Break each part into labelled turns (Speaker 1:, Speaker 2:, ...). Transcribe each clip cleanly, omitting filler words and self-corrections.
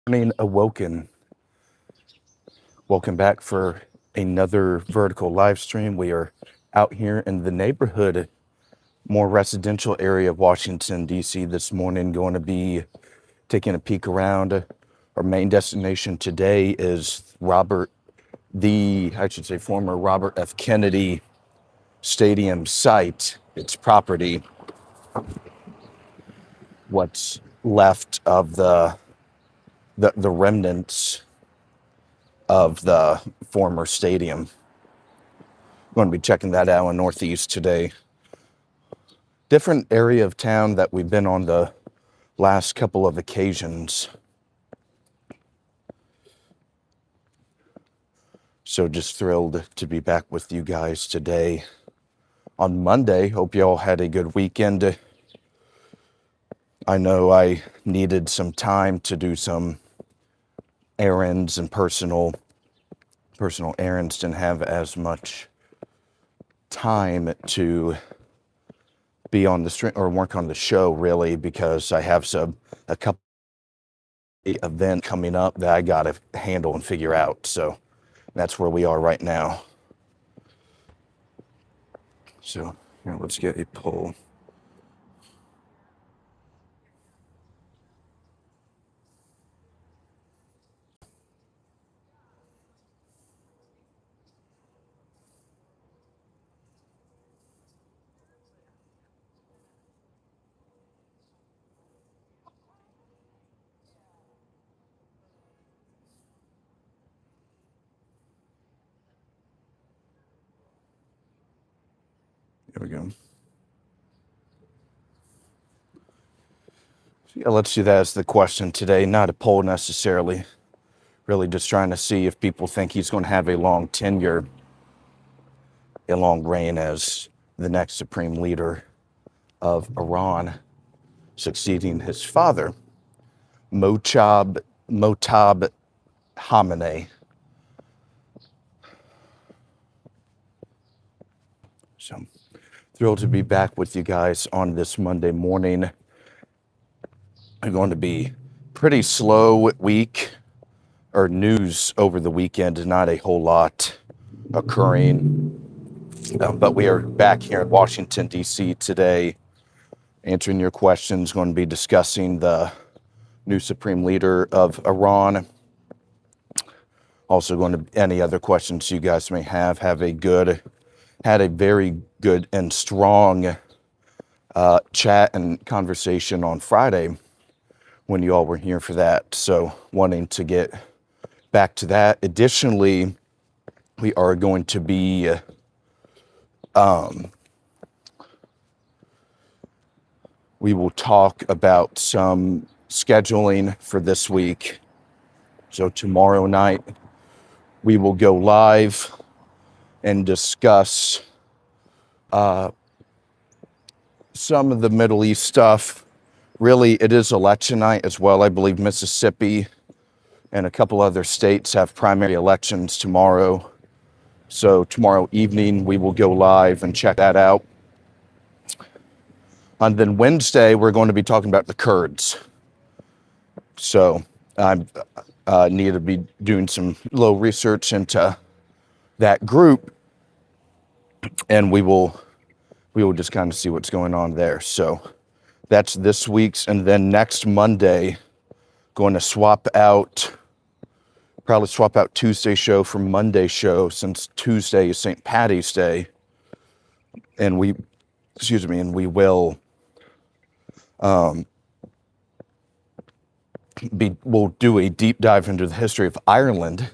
Speaker 1: Morning awoken. Welcome back for another vertical live stream. We are out here in the neighborhood, more residential area of Washington, D.C. this morning. Going to be taking a peek around. Our main destination today is former Robert F. Kennedy Stadium site, its property, what's left of the remnants of the former stadium. I'm going to be checking that out in Northeast today. Different area of town that we've been on the last couple of occasions. So just thrilled to be back with you guys today on Monday. Hope you all had a good weekend. I know I needed some time to do some errands and personal errands. Didn't have as much time to be on the stream or work on the show really, because I have a couple event coming up that I gotta handle and figure out. So that's where we are right now. So here, let's get a poll. There we go. So yeah, let's do that as the question today. Not a poll necessarily. Really just trying to see if people think he's going to have a long tenure, a long reign as the next supreme leader of Iran, succeeding his father, Mojtaba Khamenei. So thrilled to be back with you guys on this Monday morning. I'm going to be pretty slow week or news over the weekend, not a whole lot occurring. But we are back here in Washington, D.C. today, answering your questions. Going to be discussing the new supreme leader of Iran. Also going to any other questions you guys may have. Had a very good and strong chat and conversation on Friday when you all were here for that. So wanting to get back to that. Additionally, we are going to be we will talk about some scheduling for this week. So tomorrow night, we will go live and discuss some of the Middle East stuff. Really, it is election night as well. I believe Mississippi and a couple other states have primary elections tomorrow. So tomorrow evening, we will go live and check that out. And then Wednesday, we're going to be talking about the Kurds. So I need to be doing some little research into that group, and we will just kind of see what's going on there. So that's this week's, and then next Monday, going to probably swap out Tuesday show for Monday show, since Tuesday is St. Patty's Day, and we will we'll do a deep dive into the history of Ireland,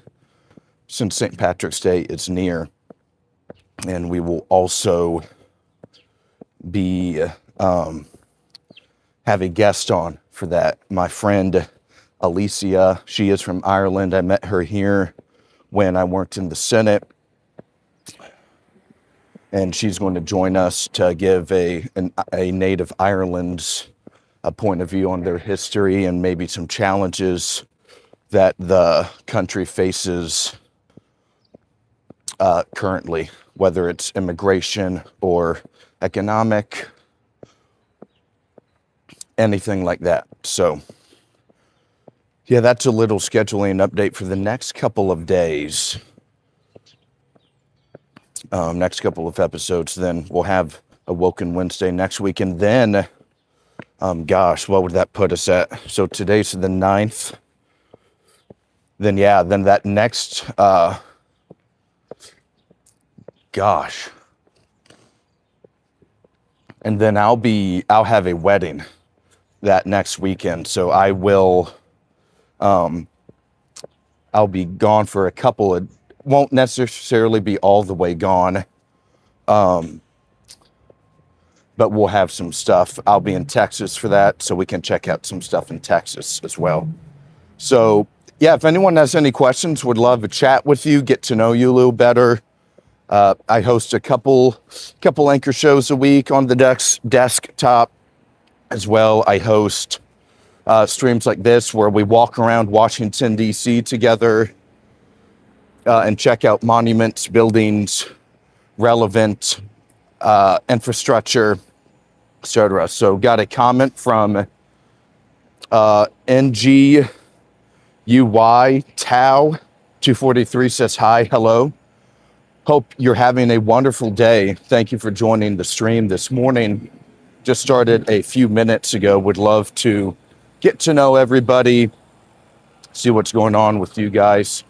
Speaker 1: since St. Patrick's Day is near, and we will also be have a guest on for that. My friend Alicia, she is from Ireland. I met her here when I worked in the Senate, and she's going to join us to give a native Ireland's a point of view on their history and maybe some challenges that the country faces currently, whether it's immigration or economic, anything like that. So Yeah, that's a little scheduling update for the next couple of days. Next couple of episodes. Then we'll have Awoken Wednesday next week. And then, gosh, what would that put us at? So today's the 9th. Then, yeah, then that next, gosh. And then I'll have a wedding that next weekend. So I'll be gone for a couple of, won't necessarily be all the way gone. But we'll have some stuff. I'll be in Texas for that, so we can check out some stuff in Texas as well. So yeah, if anyone has any questions, would love to chat with you, get to know you a little better. I host a couple anchor shows a week on the desktop as well. I host streams like this where we walk around Washington, D.C. together and check out monuments, buildings, relevant infrastructure, etc. So got a comment from NGUY Tau 243 says, hi, hello. Hope you're having a wonderful day. Thank you for joining the stream this morning. Just started a few minutes ago. Would love to get to know everybody, see what's going on with you guys.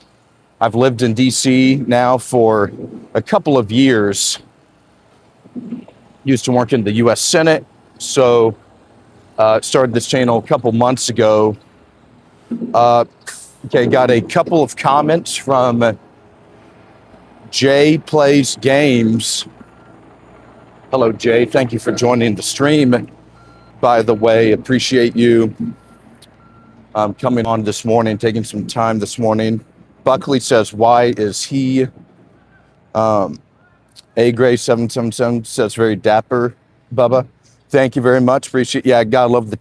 Speaker 1: I've lived in DC now for a couple of years. Used to work in the US Senate, so started this channel a couple months ago. Okay, got a couple of comments from Jay Plays Games. Hello, Jay. Thank you for joining the stream. By the way, appreciate you coming on this morning, taking some time this morning. Buckley says, why is he? A-Gray777 says, very dapper, Bubba. Thank you very much. Appreciate it. Yeah, gotta love the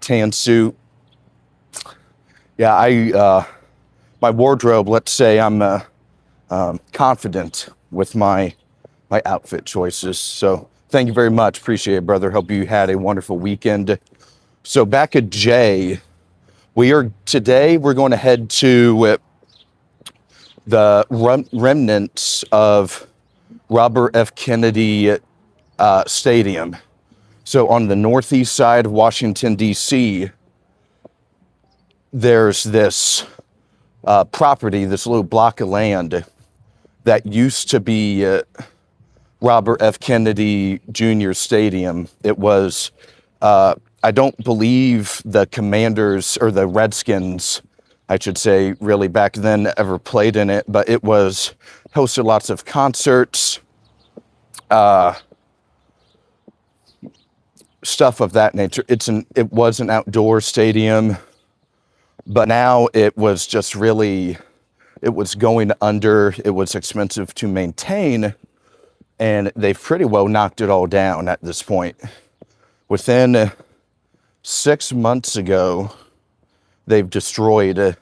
Speaker 1: tan suit. Yeah, my wardrobe, let's say I'm confident with my outfit choices. So thank you very much. Appreciate it, brother. Hope you had a wonderful weekend. So back at Jay, today we're going to head to the remnants of Robert F. Kennedy Stadium. So on the northeast side of Washington, D.C., there's this property, this little block of land that used to be Robert F. Kennedy Jr. Stadium. It was, I don't believe the Commanders or the Redskins, I should say, really back then ever played in it, but it was hosted lots of concerts, stuff of that nature. It was an outdoor stadium, but now it was just really, it was going under. It was expensive to maintain, and they've pretty well knocked it all down at this point. Within 6 months ago, they've destroyed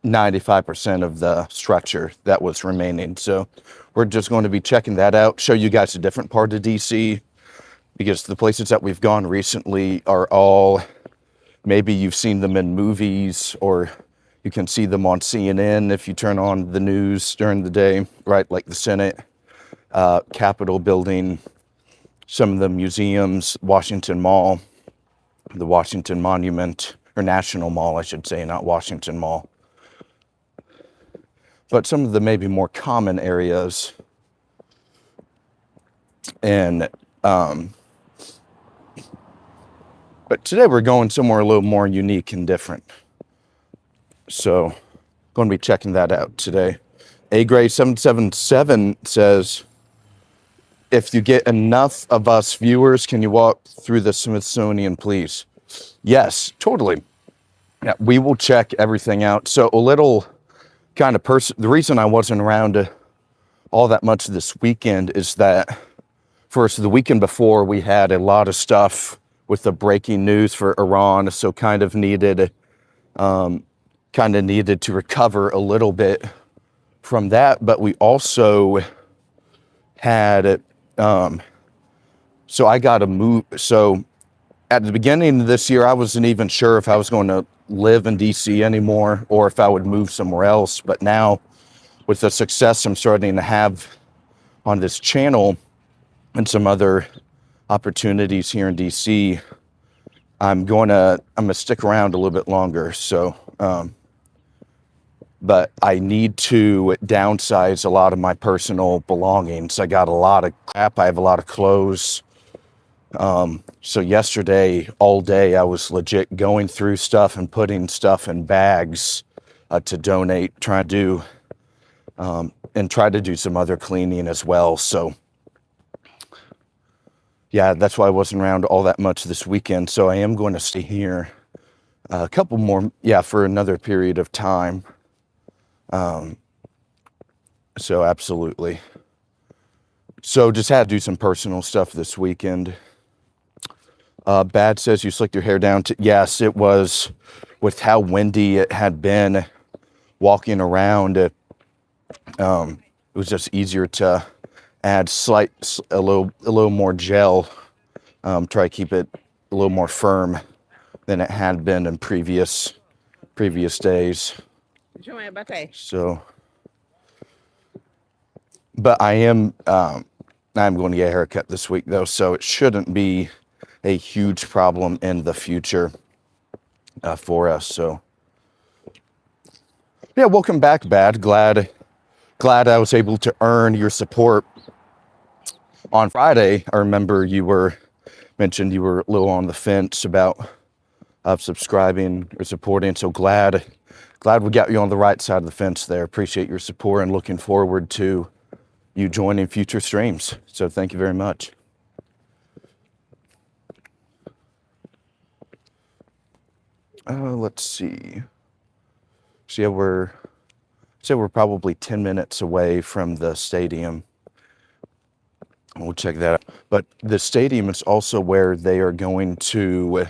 Speaker 1: 95% of the structure that was remaining. So we're just going to be checking that out, show you guys a different part of DC, because the places that we've gone recently are all, maybe you've seen them in movies, or you can see them on CNN if you turn on the news during the day, right? Like the Senate, Capitol building, some of the museums, Washington Mall, the Washington Monument, or National Mall, I should say, not Washington Mall. But some of the maybe more common areas. And, but today we're going somewhere a little more unique and different. So, going to be checking that out today. A-Gray777 says, if you get enough of us viewers, can you walk through the Smithsonian, please? Yes, totally. Yeah, we will check everything out. So a little kind of the reason I wasn't around all that much this weekend is that first, the weekend before, we had a lot of stuff with the breaking news for Iran, so kind of needed to recover a little bit from that. But we also had, so I got to move. So at the beginning of this year, I wasn't even sure if I was going to live in DC anymore or if I would move somewhere else. But now, with the success I'm starting to have on this channel and some other opportunities here in DC, I'm gonna stick around a little bit longer. So, but I need to downsize a lot of my personal belongings. I got a lot of crap. I have a lot of clothes. So yesterday, all day, I was legit going through stuff and putting stuff in bags to donate, trying to do, and try to do some other cleaning as well. So yeah, that's why I wasn't around all that much this weekend. So I am going to stay here a couple more, for another period of time. So absolutely. So just had to do some personal stuff this weekend. Bad says you slicked your hair down. Yes, it was with how windy it had been walking around. It was just easier to add a little more gel. Try to keep it a little more firm than it had been in previous days. So, but I'm going to get a haircut this week though, so it shouldn't be a huge problem in the future for us. So yeah, welcome back, Bad. Glad I was able to earn your support on Friday. I remember you mentioned you were a little on the fence about subscribing or supporting. So glad we got you on the right side of the fence there. Appreciate your support and looking forward to you joining future streams. So thank you very much. Let's see. So yeah, we're probably 10 minutes away from the stadium. We'll check that out. But the stadium is also where they are going to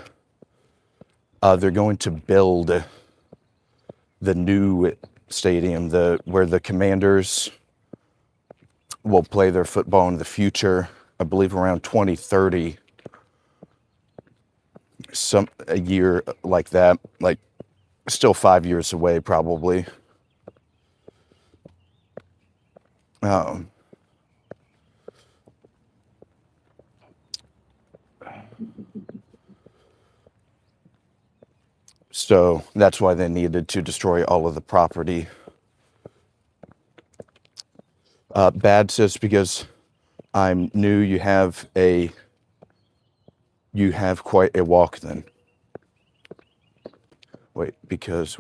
Speaker 1: build the new stadium, where the Commanders will play their football in the future. I believe around 2030. A year like that, like still 5 years away probably. So that's why they needed to destroy all of the property. Bad says because I'm new, you have quite a walk then. Because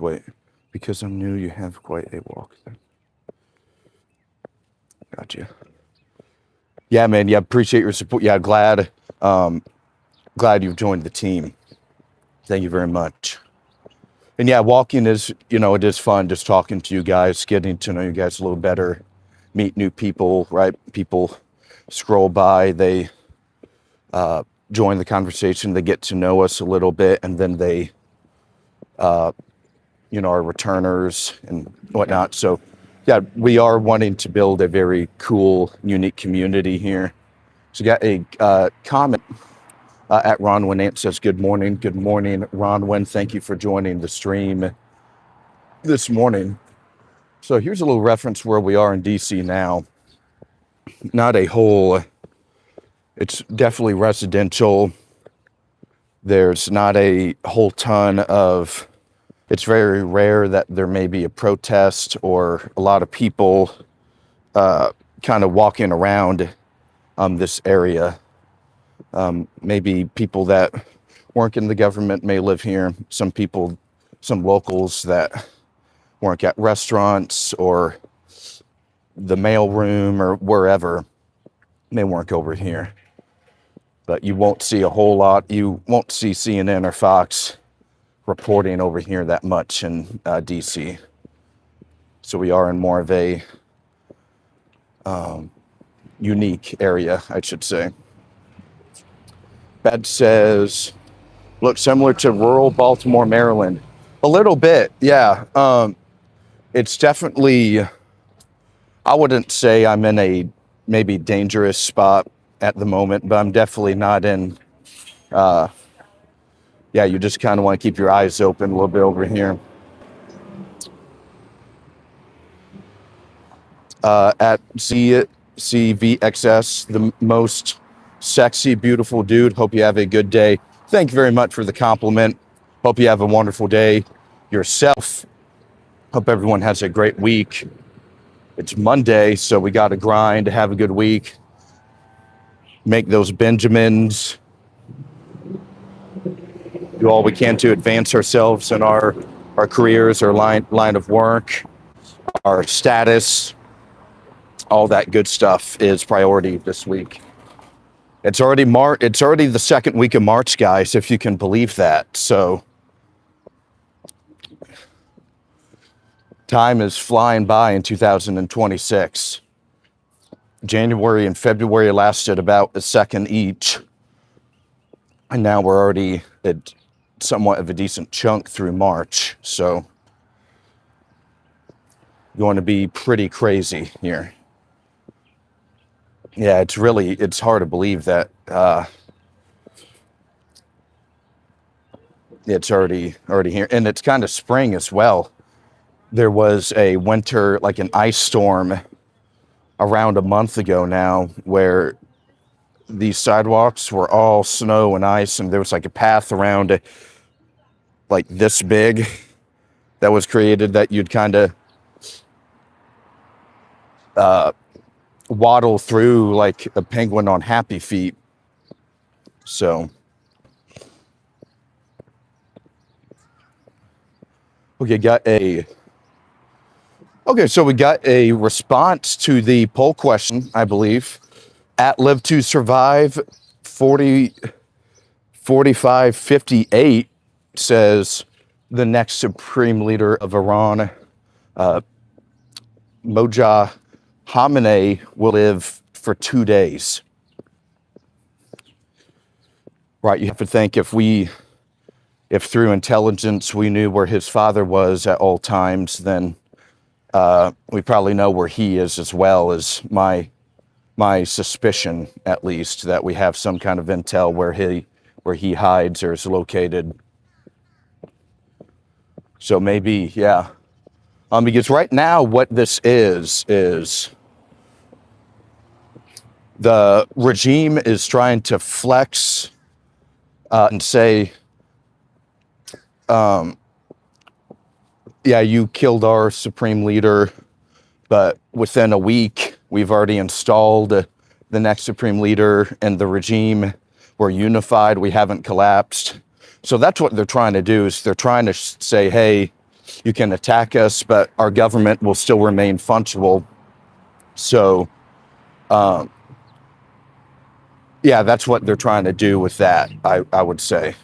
Speaker 1: I'm new, you have quite a walk then. Gotcha. Yeah, man. Yeah, appreciate your support. Yeah, glad you've joined the team. Thank you very much. And yeah, walking is, it is fun just talking to you guys, getting to know you guys a little better, meet new people, right? People scroll by, they join the conversation, they get to know us a little bit, and then they, are returners and whatnot. So yeah, we are wanting to build a very cool, unique community here. So got a comment at Ronwin. It says, good morning, Ronwin. Thank you for joining the stream this morning. So here's a little reference where we are in DC now. Not a whole, it's definitely residential. There's not a whole ton of, it's very rare that there may be a protest or a lot of people kind of walking around this area. Maybe people that work in the government may live here. Some locals that work at restaurants or the mailroom or wherever may work over here. But you won't see a whole lot. You won't see CNN or Fox reporting over here that much in DC. So we are in more of a unique area, I should say. Bed says, looks similar to rural Baltimore, Maryland. A little bit, yeah. It's definitely, I wouldn't say I'm in a maybe dangerous spot at the moment, but I'm definitely not in Yeah, you just kind of want to keep your eyes open a little bit over here. At CVXS, the most sexy, beautiful dude. Hope you have a good day. Thank you very much for the compliment. Hope you have a wonderful day yourself. Hope everyone has a great week. It's Monday, so we got to grind, have a good week, make those Benjamins, do all we can to advance ourselves in our careers, our line of work, our status. All that good stuff is priority this week. It's already It's already the second week of March, guys, if you can believe that. So time is flying by in 2026. January and February lasted about a second each. And now we're already at somewhat of a decent chunk through March. So going to be pretty crazy here. Yeah, it's hard to believe that it's already here. And it's kind of spring as well. There was a winter, like an ice storm around a month ago now, where these sidewalks were all snow and ice, and there was like a path around like this big that was created that you'd kind of waddle through like a penguin on happy feet. So so we got a response to the poll question, I believe. At Live to Survive 4558 says the next supreme leader of Iran, Mojtaba Khamenei, will live for 2 days. Right, you have to think if through intelligence we knew where his father was at all times, then we probably know where he is as well, as my suspicion, at least, that we have some kind of intel where he hides or is located. So maybe, yeah. Because right now what this is the regime is trying to flex and say, yeah, you killed our supreme leader, but within a week, we've already installed the next supreme leader and the regime. We're unified. We haven't collapsed. So that's what they're trying to do, is they're trying to say, hey, you can attack us, but our government will still remain fungible. So, yeah, that's what they're trying to do with that, I would say.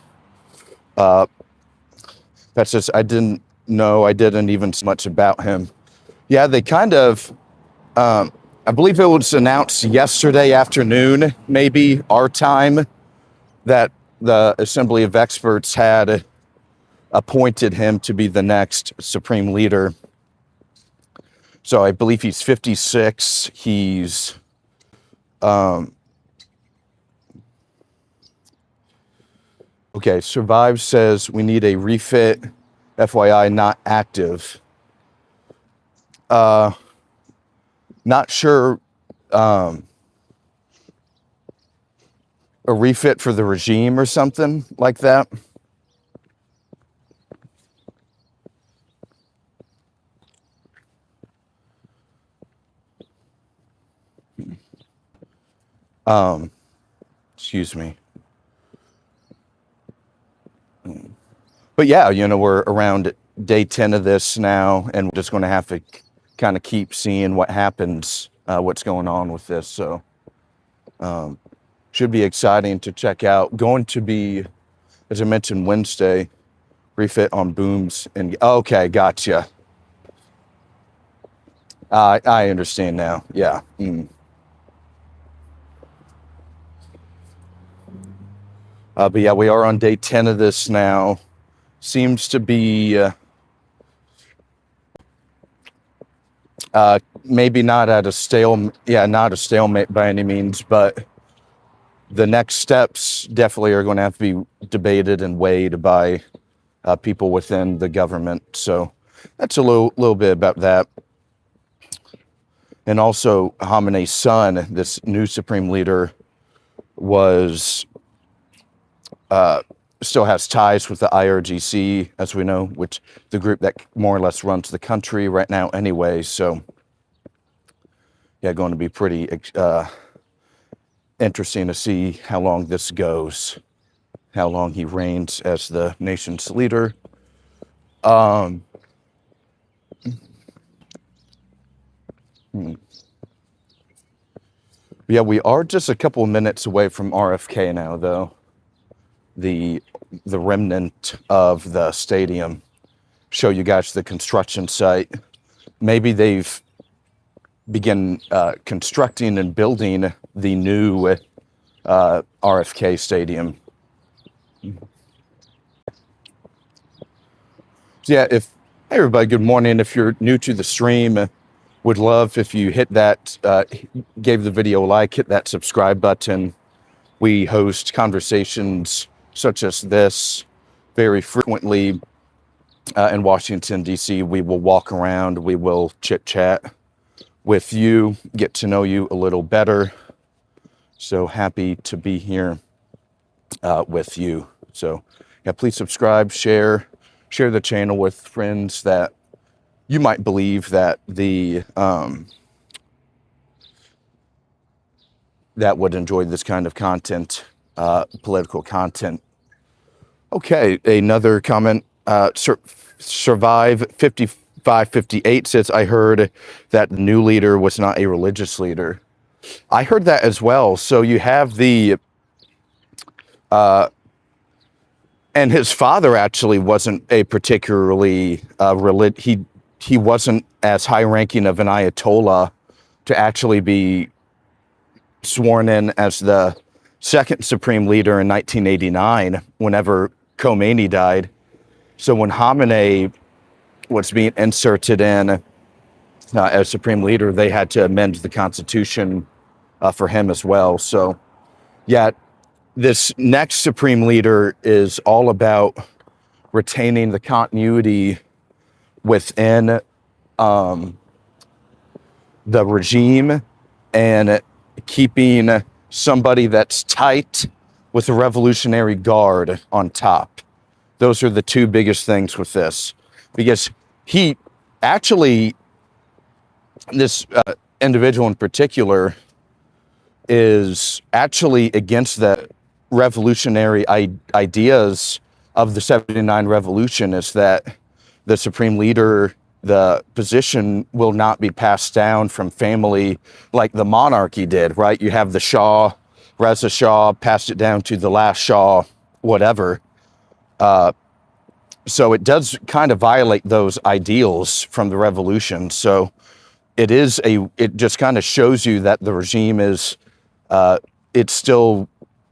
Speaker 1: That's just, I didn't even so much about him. Yeah, they kind of, I believe it was announced yesterday afternoon, maybe our time, that the Assembly of Experts had appointed him to be the next supreme leader. So I believe he's 56. He's, okay, Survive says we need a refit, FYI, not active. Not sure. A refit for the regime or something like that. Excuse me. But yeah, we're around day 10 of this now, and we're just going to have to kind of keep seeing what happens, what's going on with this. So should be exciting to check out. Going to be, as I mentioned, Wednesday, refit on booms. And okay, gotcha. I understand now. Yeah. But yeah, we are on day 10 of this now. Seems to be maybe not at a stalemate, not a stalemate by any means, but the next steps definitely are going to have to be debated and weighed by people within the government. So that's a little bit about that. And also, Khamenei's son, this new supreme leader, was still has ties with the IRGC, as we know, which the group that more or less runs the country right now anyway. So yeah, going to be pretty interesting to see how long this goes, how long he reigns as the nation's leader. Yeah, we are just a couple of minutes away from RFK now, though. The remnant of the stadium. Show you guys the construction site. Maybe they've begun constructing and building the new RFK stadium. Yeah, hey everybody, good morning. If you're new to the stream, would love if you hit that, gave the video a like, hit that subscribe button. We host conversations such as this very frequently in Washington, D.C. We will walk around, we will chit chat with you, get to know you a little better. So happy to be here with you. So yeah, please subscribe, share the channel with friends that you might believe that that would enjoy this kind of content, political content. Okay, another comment. Survive 5558 says, I heard that the new leader was not a religious leader. I heard that as well. So you have and his father actually wasn't a particularly he wasn't as high ranking of an Ayatollah to actually be sworn in as the second supreme leader in 1989, whenever Khomeini died. So when Khamenei was being inserted in as supreme leader, they had to amend the constitution for him as well. So yeah, this next supreme leader is all about retaining the continuity within the regime and keeping somebody that's tight with a Revolutionary Guard on top. Those are the two biggest things with this, because he actually, this individual in particular, is actually against the revolutionary ideas of the 79 revolution, is that the supreme leader, the position will not be passed down from family like the monarchy did, right? You have the Shah, Reza Shah, passed it down to the last Shah, whatever. So it does kind of violate those ideals from the revolution. So it just kind of shows you that the regime is, it's still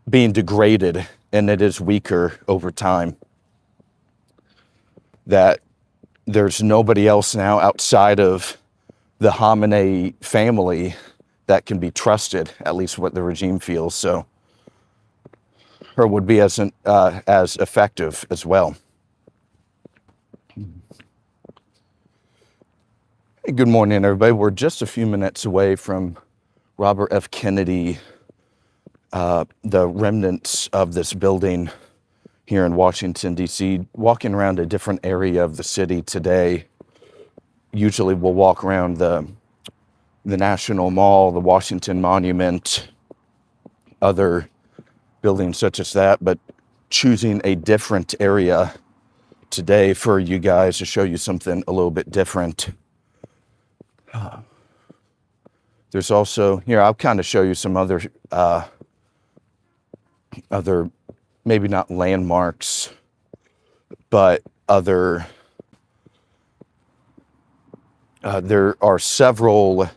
Speaker 1: being degraded and it is weaker over time. That there's nobody else now outside of the Khamenei family that can be trusted, at least what the regime feels. So, or would be as effective as well. Hey, good morning, everybody. We're just a few minutes away from Robert F. Kennedy, the remnants of this building here in Washington, D.C., walking around a different area of the city today. Usually we'll walk around the National Mall, the Washington Monument, other buildings such as that, but choosing a different area today for you guys to show you something a little bit different. There's also, here, I'll kind of show you some other maybe not landmarks, but other, there are several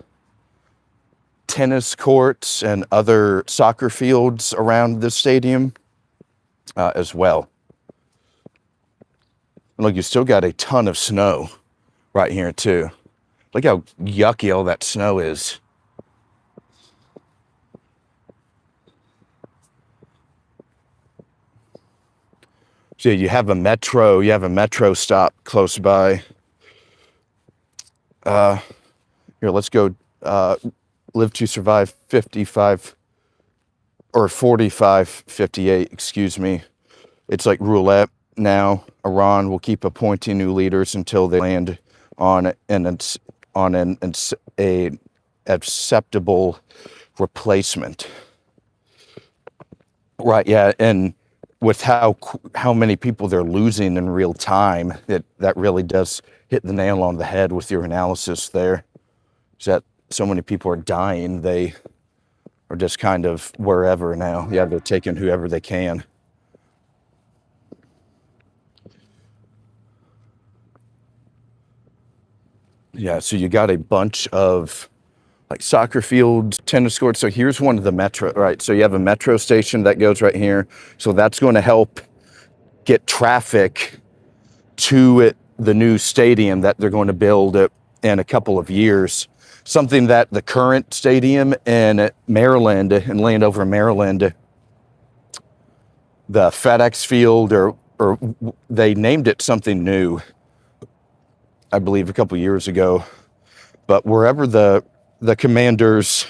Speaker 1: tennis courts and other soccer fields around the stadium as well. And look, you still got a ton of snow right here too. Look how yucky all that snow is. So you have a metro stop close by. Here, let's go. Live to Survive 55 or 4558, excuse me. It's like roulette now. Iran will keep appointing new leaders until they land on an acceptable replacement. Right, yeah, and with how many people they're losing in real time, that really does hit the nail on the head with your analysis there. Is that so many people are dying, they are just kind of wherever now. Yeah, they're taking whoever they can. Yeah, so you got a bunch of like soccer fields, tennis courts. So here's one of the metro, right? So you have a metro station that goes right here. So that's going to help get traffic to the new stadium that they're going to build in a couple of years. Something that the current stadium in Maryland, in Landover, Maryland, the FedEx Field, or they named it something new, I believe, a couple years ago. But wherever the Commanders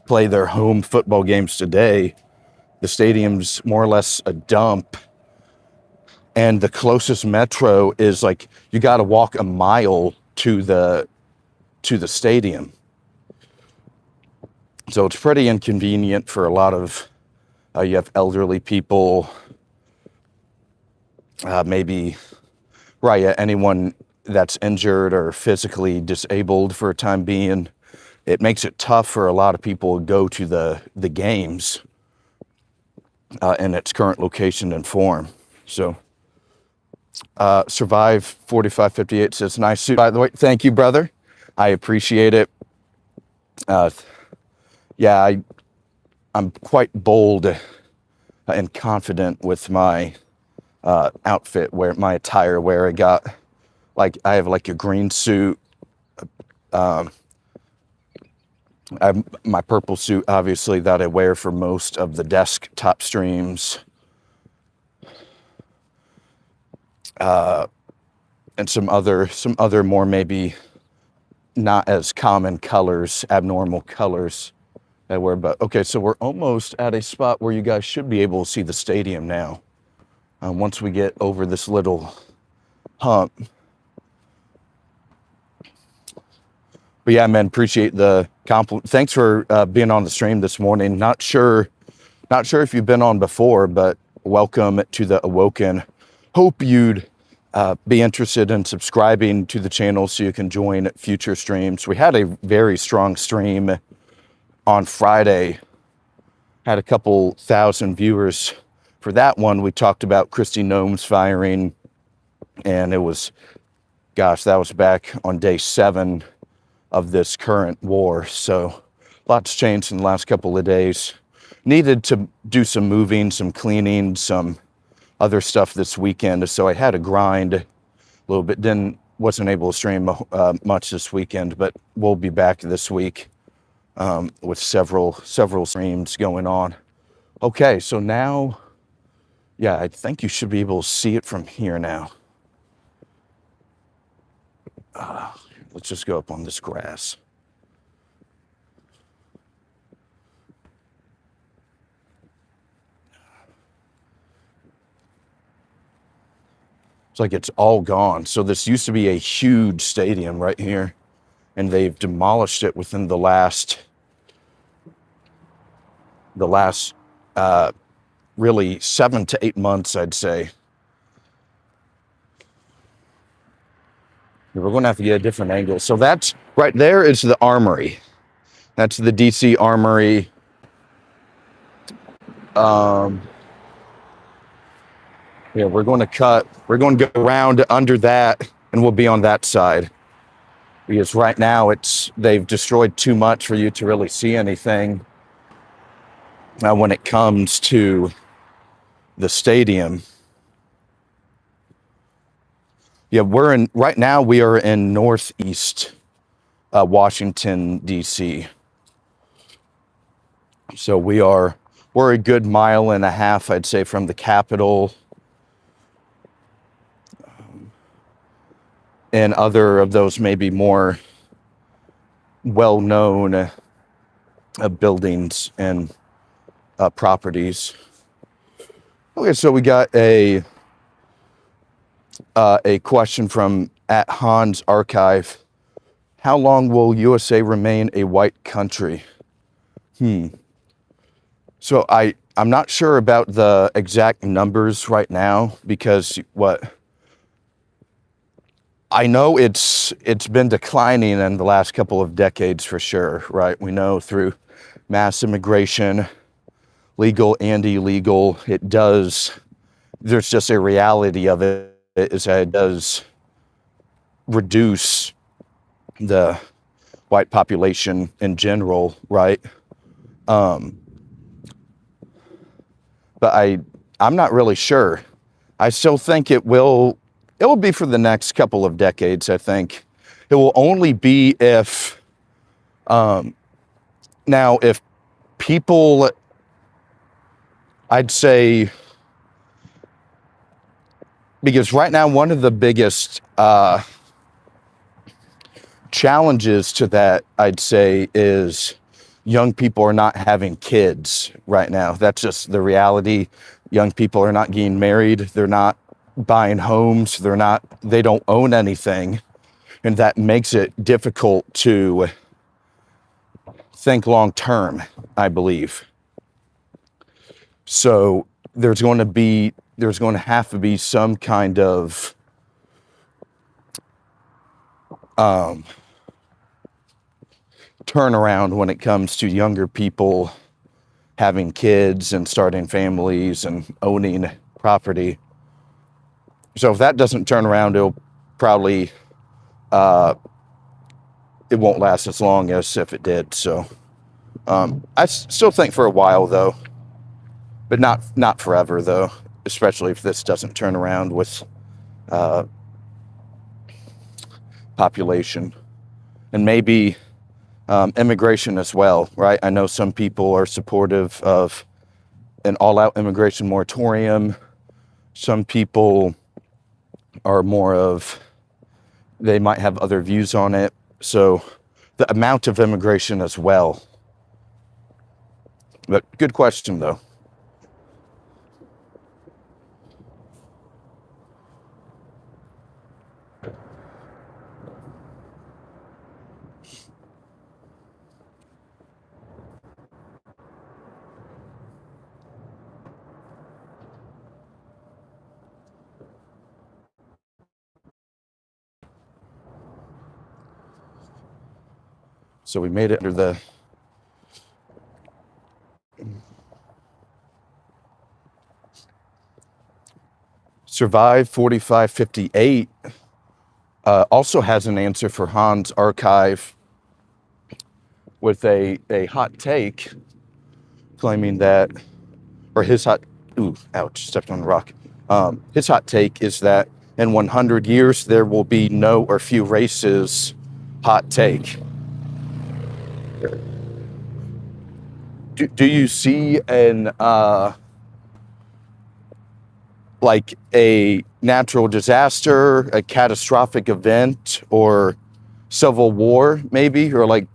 Speaker 1: play their home football games today, the stadium's more or less a dump. And the closest metro is like, you got to walk a mile to the stadium. So it's pretty inconvenient for a lot of, you have elderly people, maybe, right, yeah, anyone that's injured or physically disabled for a time being. It makes it tough for a lot of people to go to the games in its current location and form. So Survive 4558 says, nice suit, by the way. Thank you, brother. I appreciate it. Yeah, I'm quite bold and confident with my outfit, where my attire, where I got, like, I have like a green suit, I have my purple suit, obviously, that I wear for most of the desktop streams. And some other more maybe not as common colors, abnormal colors I wear. But okay, so we're almost at a spot where you guys should be able to see the stadium now. Once we get over this little hump. But yeah, man, appreciate the compliment. Thanks for being on the stream this morning. Not sure if you've been on before, but welcome to the Awoken. Hope you'd be interested in subscribing to the channel so you can join future streams. We had a very strong stream on Friday. Had a couple thousand viewers for that one. We talked about Kristi Noem's firing, and it was, gosh, that was back on day 7 of this current war. So lots changed in the last couple of days. Needed to do some moving, some cleaning, some other stuff this weekend. So I had to grind a little bit. Wasn't able to stream much this weekend, but we'll be back this week with several streams going on. Okay, so now, yeah, I think you should be able to see it from here now. Let's just go up on this grass. It's like it's all gone. So this used to be a huge stadium right here, and they've demolished it within the last really 7 to 8 months, I'd say. We're going to have to get a different angle. So that's right there is the Armory. That's the DC Armory. Yeah, we're going to go around under that, and we'll be on that side. Because right now they've destroyed too much for you to really see anything when it comes to the stadium. Yeah, right now we are in Northeast Washington, D.C. So we're a good mile and a half, I'd say, from the Capitol. and other of those maybe more well-known buildings and properties. Okay, so we got a question from at Hans Archive. How long will USA remain a white country? So I'm not sure about the exact numbers right now, because what I know, it's been declining in the last couple of decades for sure, right? We know through mass immigration, legal and illegal, there's just a reality of it, is that it does reduce the white population in general, right? But I'm not really sure. I still think it will be for the next couple of decades. I think it will only be if now if people, I'd say, because right now one of the biggest challenges to that, I'd say, is young people are not having kids right now. That's just the reality. Young people are not getting married. They're not buying homes. They don't own anything. And that makes it difficult to think long term, I believe. So there's going to have to be some kind of turnaround when it comes to younger people having kids and starting families and owning property. So if that doesn't turn around, it'll probably it won't last as long as if it did. So I still think for a while though, but not forever though, especially if this doesn't turn around with population and maybe immigration as well, right? I know some people are supportive of an all-out immigration moratorium. Some people are more of, they might have other views on it. So the amount of immigration as well. But good question though. So we made it under the Survive 4558 also has an answer for Hans Archive with a hot take claiming that, or his hot, ooh, ouch, stepped on a rock. His hot take is that in 100 years, there will be no or few races. Hot take. Do you see an, like a natural disaster, a catastrophic event, or civil war maybe, or like,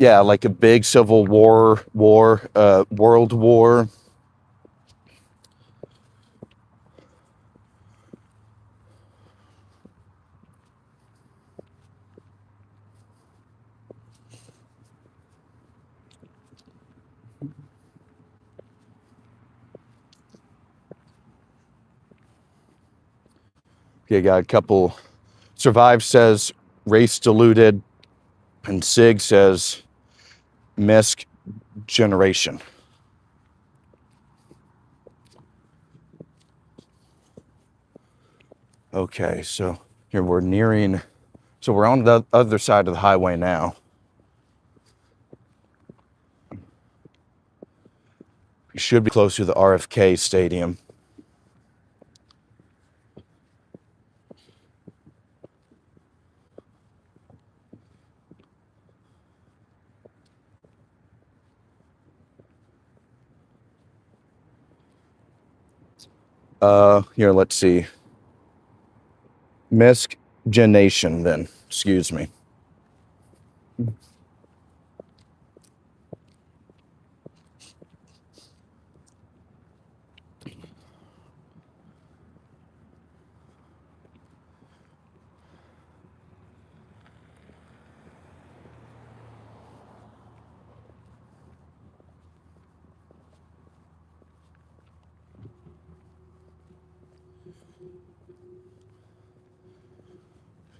Speaker 1: yeah, like a big civil war, world war? Okay, got a couple. Survive says race diluted, and Sig says misc generation. Okay, so here we're nearing, so we're on the other side of the highway now. We should be close to the RFK Stadium. Here, let's see. Miscegenation, then. Excuse me.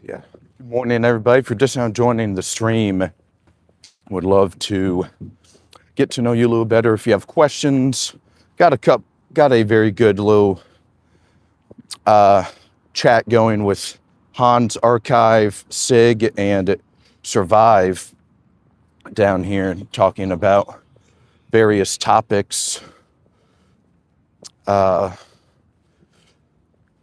Speaker 1: Yeah. Good morning, everybody. If you're just now joining the stream, would love to get to know you a little better. If you have questions, got a very good little chat going with Hans Archive, Sig, and Survive down here, talking about various topics.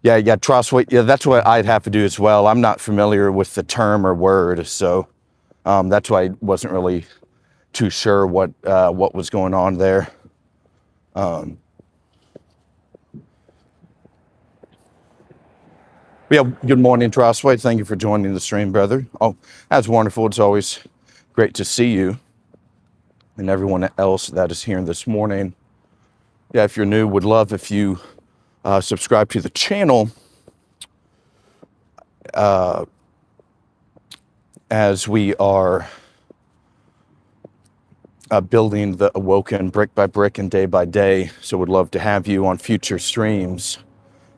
Speaker 1: Yeah, trust. Yeah, that's what I'd have to do as well. I'm not familiar with the term or word, so that's why I wasn't really too sure what was going on there. Yeah, good morning, Trostway. Thank you for joining the stream, brother. Oh, that's wonderful. It's always great to see you and everyone else that is here this morning. Yeah, if you're new, would love if you subscribe to the channel as we are building the Awoken brick by brick and day by day. So would love to have you on future streams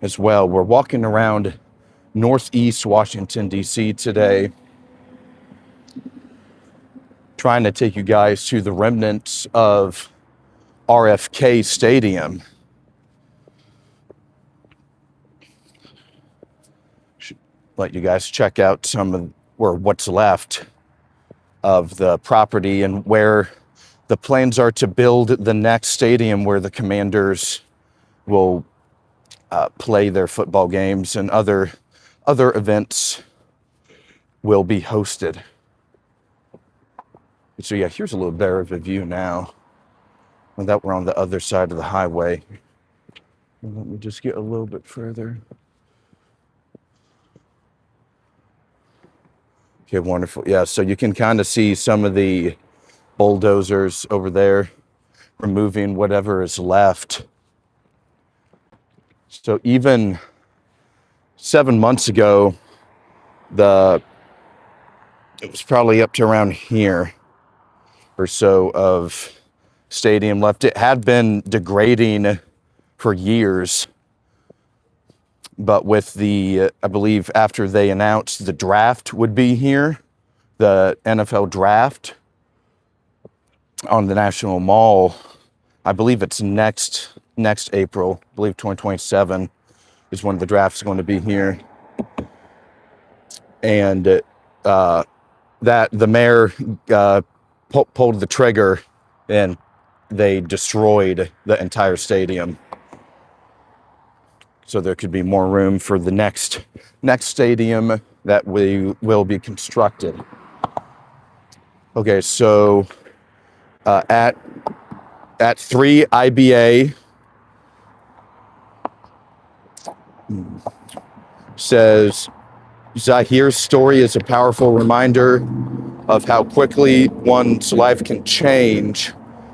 Speaker 1: as well. We're walking around Northeast Washington, D.C. today, trying to take you guys to the remnants of RFK Stadium. Should let you guys check out some of what's left of the property and where the plans are to build the next stadium where the Commanders will play their football games and other events will be hosted. So yeah, here's a little better of a view now. And that we're on the other side of the highway. Let me just get a little bit further. Okay, wonderful. Yeah, so you can kind of see some of the bulldozers over there removing whatever is left. So even 7 months ago, it was probably up to around here or so of stadium left. It had been degrading for years, but with I believe after they announced the draft would be here, the NFL draft on the National Mall, I believe it's next April, I believe 2027 is when the draft's going to be here. And that the mayor pulled the trigger and they destroyed the entire stadium. So there could be more room for the next stadium that will be constructed. Okay, so at 3 IBA says, Zahir's story is a powerful reminder of how quickly one's life can change.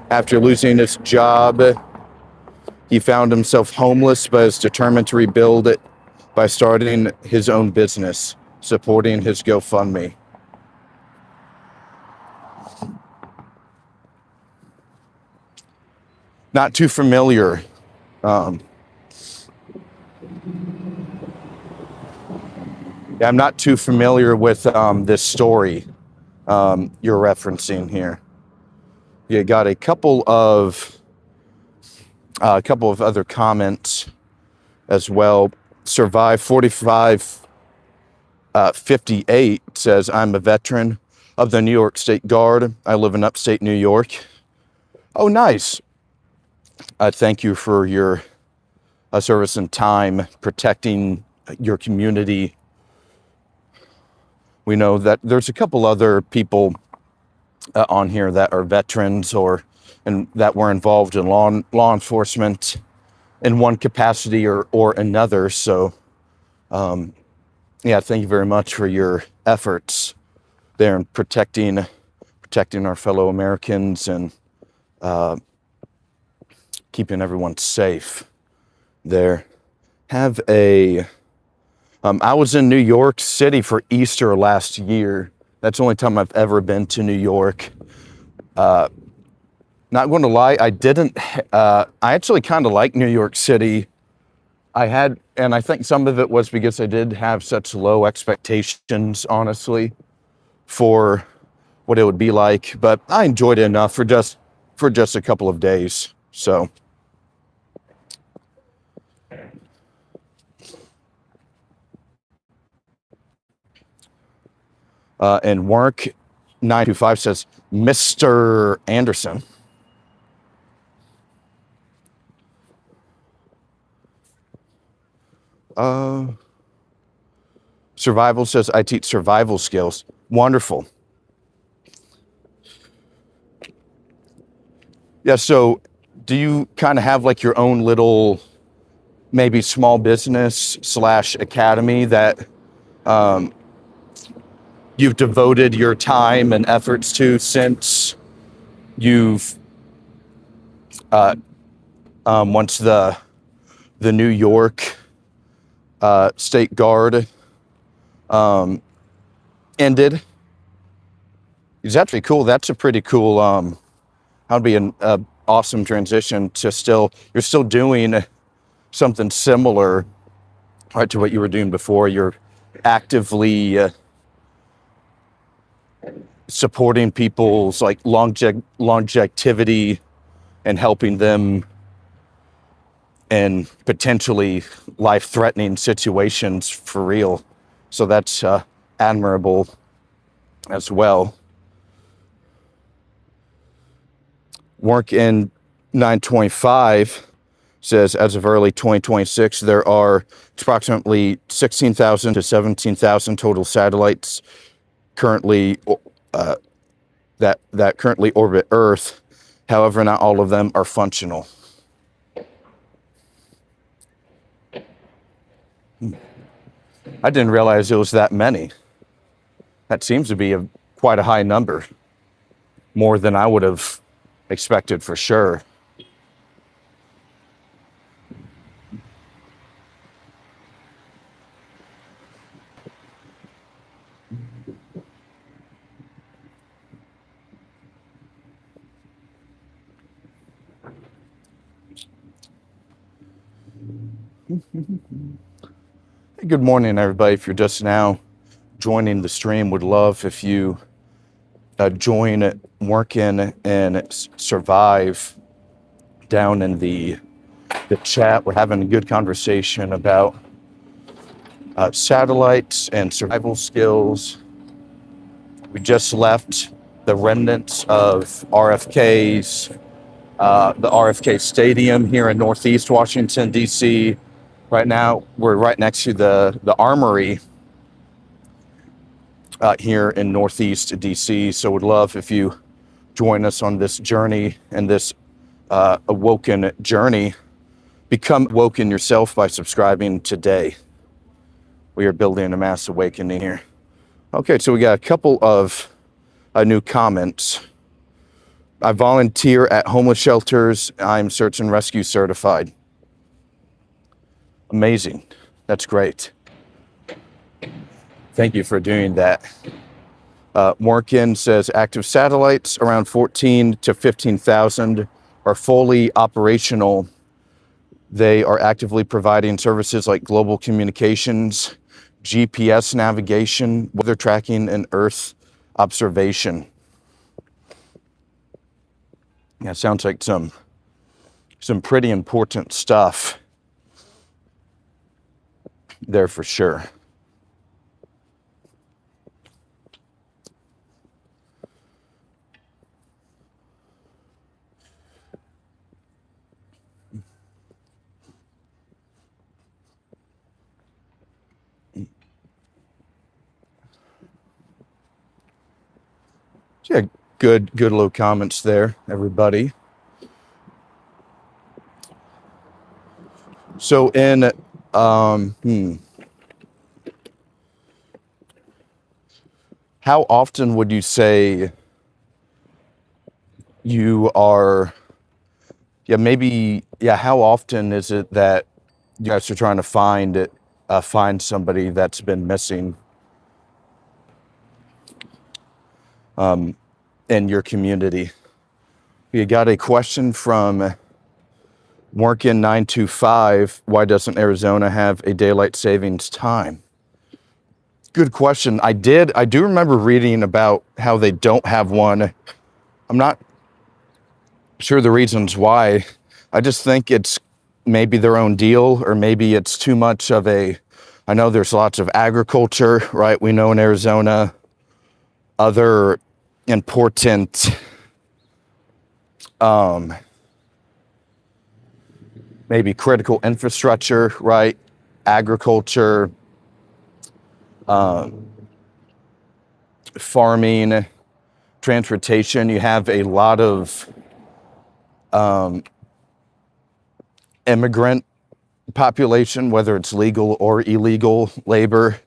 Speaker 1: After losing his job, he found himself homeless, but is determined to rebuild it by starting his own business, supporting his GoFundMe. Not too familiar. I'm not too familiar with this story you're referencing here. You got a couple of other comments as well. Survive 4558 says, I'm a veteran of the New York State Guard. I live in upstate New York. Oh, nice. Thank you for your service and time protecting your community. We know that there's a couple other people on here that are veterans and that were involved in law enforcement in one capacity or another. So yeah, thank you very much for your efforts there in protecting our fellow Americans and keeping everyone safe there. Have a I was in New York City for Easter last year. That's the only time I've ever been to New York. Not going to lie, I didn't. I actually kind of like New York City. And I think some of it was because I did have such low expectations, honestly, for what it would be like. But I enjoyed it enough for just a couple of days. So. And Warwick 925 says, Mr. Anderson. Survival says, I teach survival skills. Wonderful. Yeah, so do you kind of have like your own little, maybe small business / academy that you've devoted your time and efforts to since you've once the New York State Guard ended? It's actually cool. That's a pretty cool. That would be an awesome transition to you're still doing something similar, right, to what you were doing before. You're actively supporting people's like longevity and helping them in potentially life-threatening situations for real. So that's admirable as well. Work in 925 says, as of early 2026, there are approximately 16,000 to 17,000 total satellites currently that currently orbit Earth. However, not all of them are functional. I didn't realize it was that many. That seems to be quite a high number, more than I would have expected for sure. Hey, good morning, everybody. If you're just now joining the stream, would love if you join Working and Survive down in the chat. We're having a good conversation about satellites and survival skills. We just left the remnants of RFK's, the RFK Stadium here in Northeast Washington, D.C. Right now, we're right next to the Armory here in Northeast D.C. So would love if you join us on this journey and this awoken journey. Become woken yourself by subscribing today. We are building a mass awakening here. Okay, so we got a couple of new comments. I volunteer at homeless shelters. I'm search and rescue certified. Amazing. That's great. Thank you for doing that. Morkin says active satellites around 14 to 15,000 are fully operational. They are actively providing services like global communications, GPS navigation, weather tracking, and Earth observation. Yeah, sounds like some pretty important stuff there for sure. Yeah, good little comments there, everybody. So in how often would you say you are, how often is it that you guys are trying to find somebody that's been missing in your community? You got a question from Workin 925. Why doesn't Arizona have a daylight savings time? Good question. I do remember reading about how they don't have one. I'm not sure the reasons why. I just think it's maybe their own deal, or maybe it's too much of I know there's lots of agriculture, right? We know in Arizona, other important maybe critical infrastructure, right? Agriculture, farming, transportation. You have a lot of immigrant population, whether it's legal or illegal labor.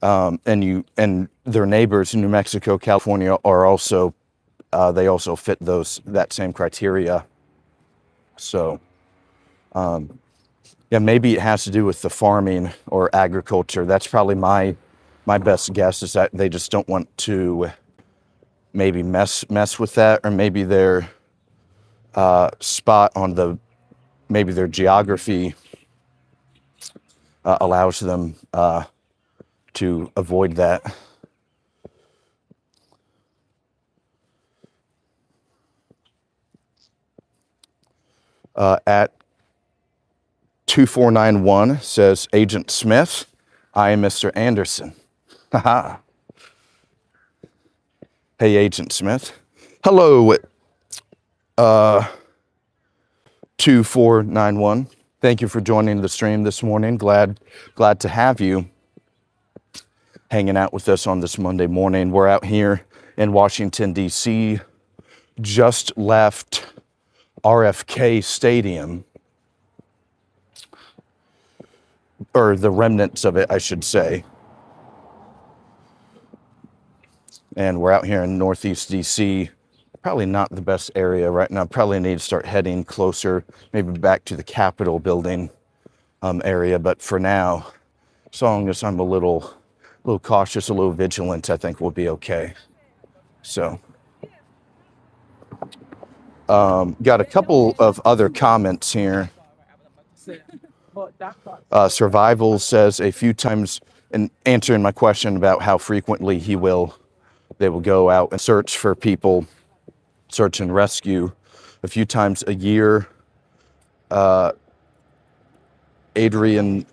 Speaker 1: And their neighbors in New Mexico, California are also they also fit that same criteria. So maybe it has to do with the farming or agriculture. That's probably my best guess, is that they just don't want to maybe mess with that, or maybe their spot on maybe their geography allows them to avoid that. At 2491 says, Agent Smith, I am Mr. Anderson. Haha. Hey, Agent Smith. Hello, 2491. Thank you for joining the stream this morning. Glad to have you hanging out with us on this Monday morning. We're out here in Washington, D.C., just left RFK Stadium, or the remnants of it, I should say. And we're out here in Northeast DC. Probably not the best area right now. Probably need to start heading closer, maybe back to the Capitol building area. But for now, as long as I'm a little cautious, a little vigilant, I think we'll be okay. So, got a couple of other comments here. Survival says a few times, in answering my question about how frequently they will go out and search for people, search and rescue, a few times a year. Adrian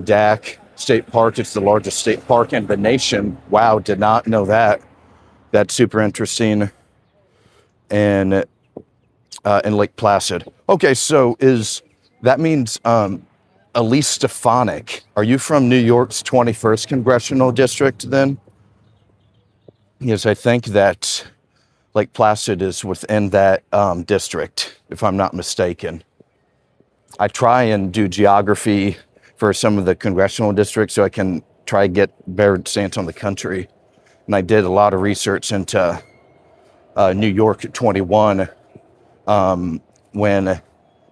Speaker 1: Dack State Park, it's the largest state park in the nation. Wow, did not know that. That's super interesting. And in Lake Placid. Okay, so that means Elise Stefanik. Are you from New York's 21st Congressional District then? Yes, I think that Lake Placid is within that district, if I'm not mistaken. I try and do geography for some of the congressional districts so I can try to get better stance on the country. And I did a lot of research into New York at 21 when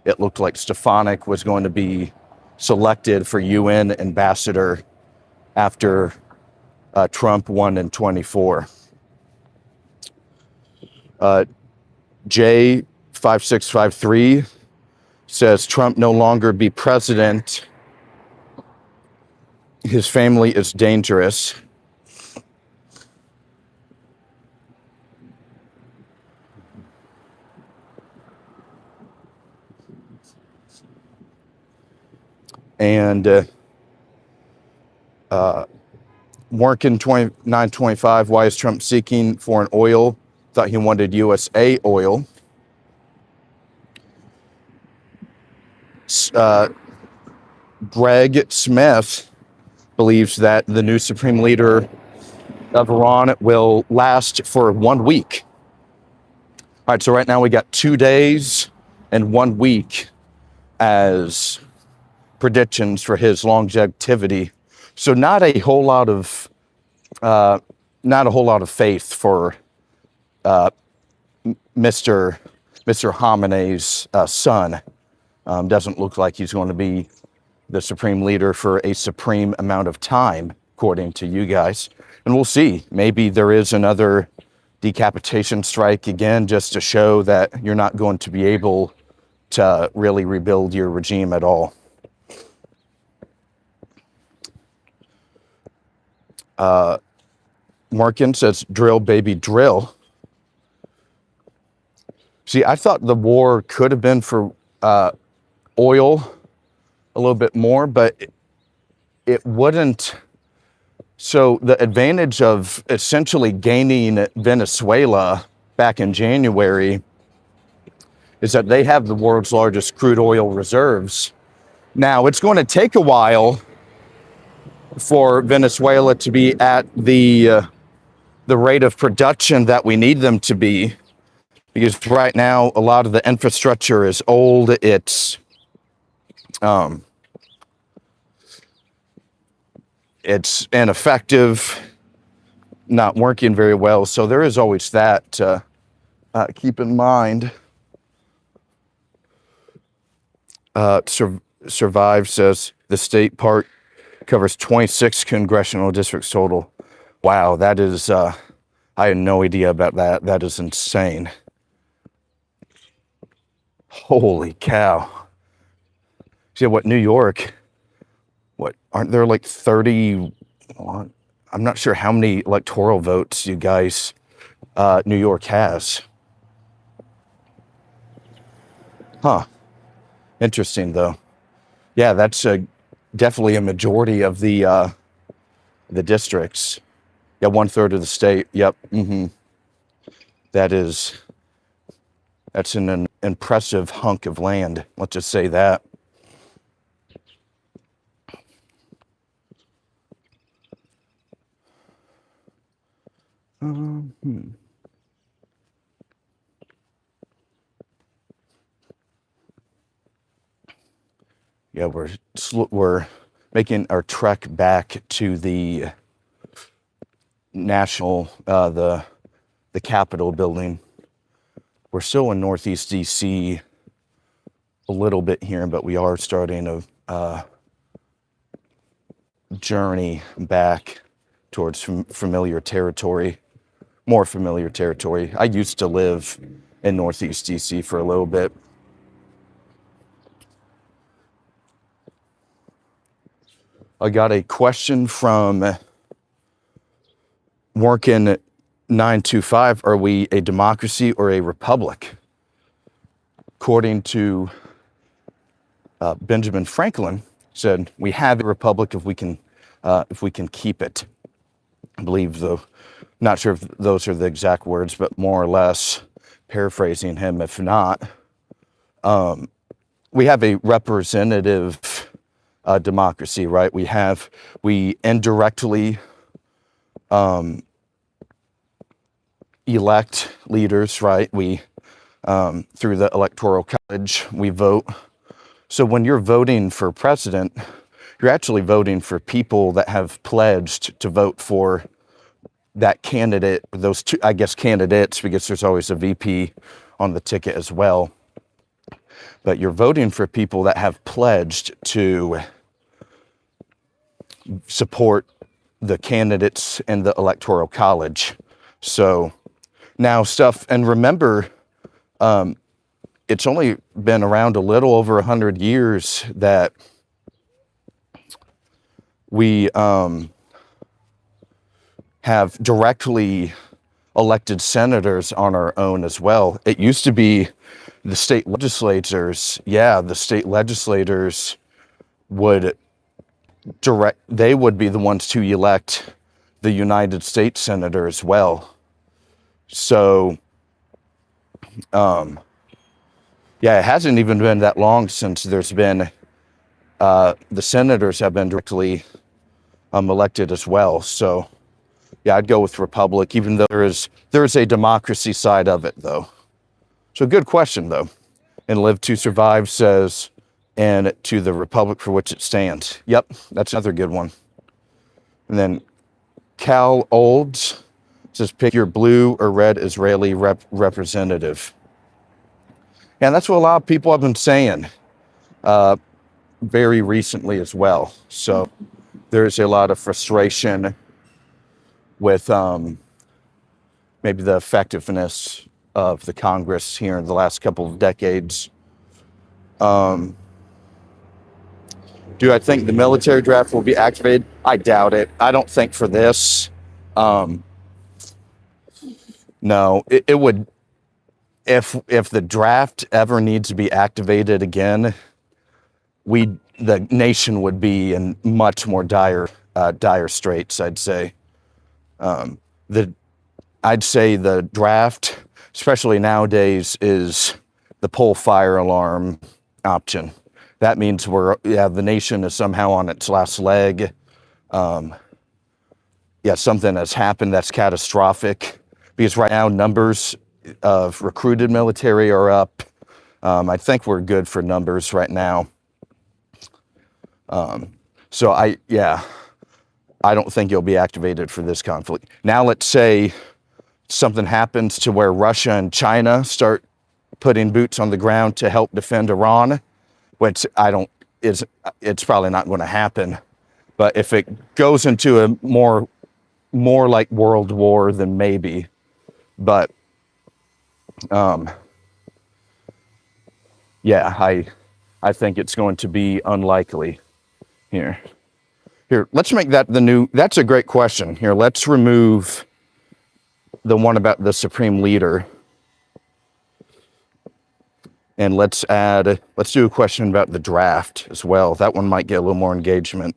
Speaker 1: it looked like Stefanik was going to be selected for UN ambassador after Trump won in 24. J5653 says Trump no longer be president. His family is dangerous. And Workin 2925, why is Trump seeking foreign oil? Thought he wanted USA oil. Greg Smith believes that the new supreme leader of Iran will last for 1 week. All right, so right now we got 2 days and 1 week as predictions for his longevity. So not a whole lot of faith for Mr. Khamenei's son. Doesn't look like he's going to be the supreme leader for a supreme amount of time, according to you guys. And we'll see. Maybe there is another decapitation strike again, just to show that you're not going to be able to really rebuild your regime at all. Markin says, drill, baby, drill. See, I thought the war could have been for oil a little bit more, but it wouldn't. So the advantage of essentially gaining Venezuela back in January is that they have the world's largest crude oil reserves. Now, it's going to take a while for Venezuela to be at the rate of production that we need them to be, because right now a lot of the infrastructure is old. It's ineffective, not working very well. So there is always that to keep in mind. Survive says the state park covers 26 congressional districts total. Wow, that is, I had no idea about that. That is insane. Holy cow. See what New York, what, aren't there like 30, I'm not sure how many electoral votes you guys, New York has. Huh. Interesting though. Yeah, that's definitely a majority of the districts. Yeah, 1/3 of the state. Yep. That's an impressive hunk of land. Let's just say that. Yeah, we're making our trek back to the national, the Capitol building. We're still in Northeast DC a little bit here, but we are starting a journey back towards familiar territory, more familiar territory. I used to live in Northeast DC for a little bit. I got a question from Workin 925. Are we a democracy or a republic? According to Benjamin Franklin, said we have a republic if we can keep it. I believe, though, not sure if those are the exact words, but more or less paraphrasing him. If not, we have a representative democracy, right? We indirectly elect leaders, right? We through the Electoral College, we vote. So when you're voting for president, you're actually voting for people that have pledged to vote for that candidate, those two, I guess, candidates, because there's always a VP on the ticket as well. But you're voting for people that have pledged to support the candidates in the Electoral College. So now and remember, it's only been around a little over 100 years that we have directly elected senators on our own as well. It used to be the state legislators. Yeah, the state legislators would be the ones to elect the United States senator as well. So, yeah, it hasn't even been that long since there's been, the senators have been directly elected as well. So, yeah, I'd go with Republic, even though there is a democracy side of it, though. So good question, though. And Live to Survive says and to the republic for which it stands. Yep, that's another good one. And then Cal Olds says, pick your blue or red Israeli representative. And that's what a lot of people have been saying very recently as well. So there's a lot of frustration with maybe the effectiveness of the Congress here in the last couple of decades. Do I think the military draft will be activated? I doubt it. I don't think for this. No, it would. If the draft ever needs to be activated again, the nation would be in much more dire straits. I'd say. I'd say the draft, especially nowadays, is the pull fire alarm option. That means the nation is somehow on its last leg. Something has happened that's catastrophic, because right now numbers of recruited military are up. I think we're good for numbers right now. So I don't think it'll be activated for this conflict. Now let's say something happens to where Russia and China start putting boots on the ground to help defend Iran, which it's probably not going to happen. But if it goes into a more like World War, then maybe. But I think it's going to be unlikely here. Here, let's make that that's a great question. Here, let's remove the one about the supreme leader. And let's do a question about the draft as well. That one might get a little more engagement.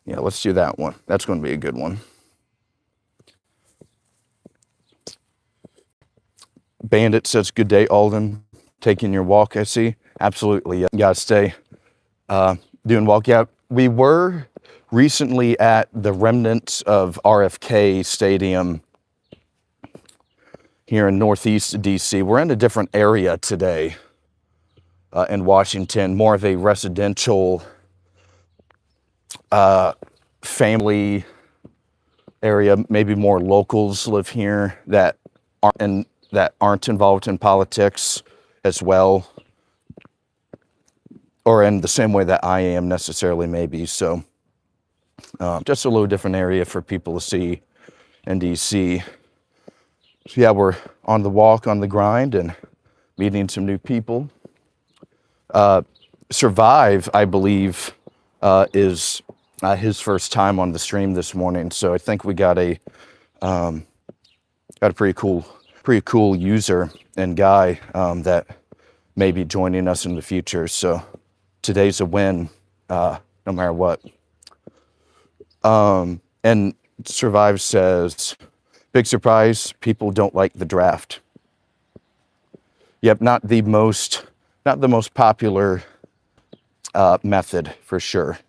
Speaker 1: Yeah, let's do that one. That's going to be a good one. Bandit says, good day, Alden. Taking your walk, I see. Absolutely. You got to stay doing walk. Yeah, we were recently at the remnants of RFK Stadium here in Northeast DC. We're in a different area today in Washington, more of a residential family area. Maybe more locals live here that aren't involved in politics as well, or in the same way that I am necessarily, maybe. So just a little different area for people to see in DC. So yeah, we're on the walk, on the grind, and meeting some new people. Survive, I believe, is his first time on the stream this morning. So I think we got a pretty cool user and guy that may be joining us in the future. So today's a win, no matter what. And Survive says, big surprise, people don't like the draft. Yep, not the most popular method for sure.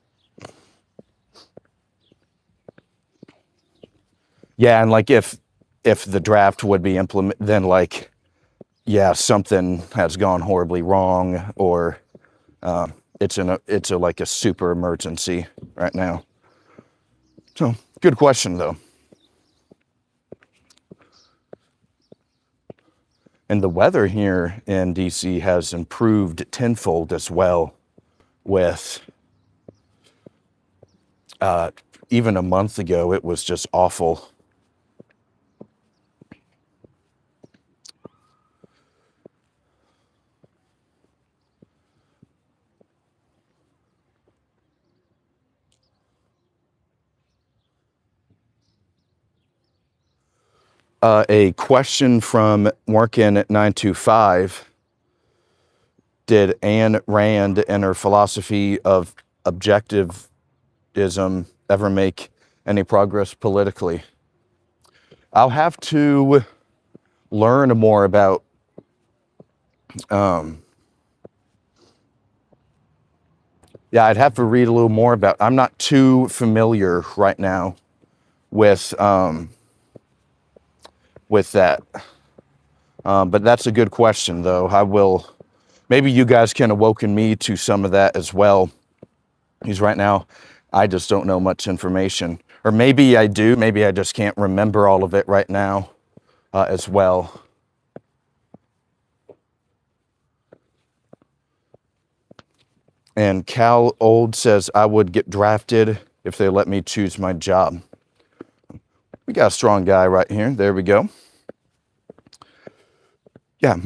Speaker 1: Yeah, and like if the draft would be implemented, then like, yeah, something has gone horribly wrong, or it's like a super emergency right now. So good question though. And the weather here in DC has improved tenfold as well, with even a month ago it was just awful. A question from Workin at 925. Did Ayn Rand and her philosophy of objectivism ever make any progress politically? I'll have to learn more about I'd have to read a little more about. I'm not too familiar right now with that. But that's a good question, though. Maybe you guys can awaken me to some of that as well. Because right now, I just don't know much information. Or maybe I do. Maybe I just can't remember all of it right now as well. And Cal Old says, I would get drafted if they let me choose my job. We got a strong guy right here. There we go. Yeah.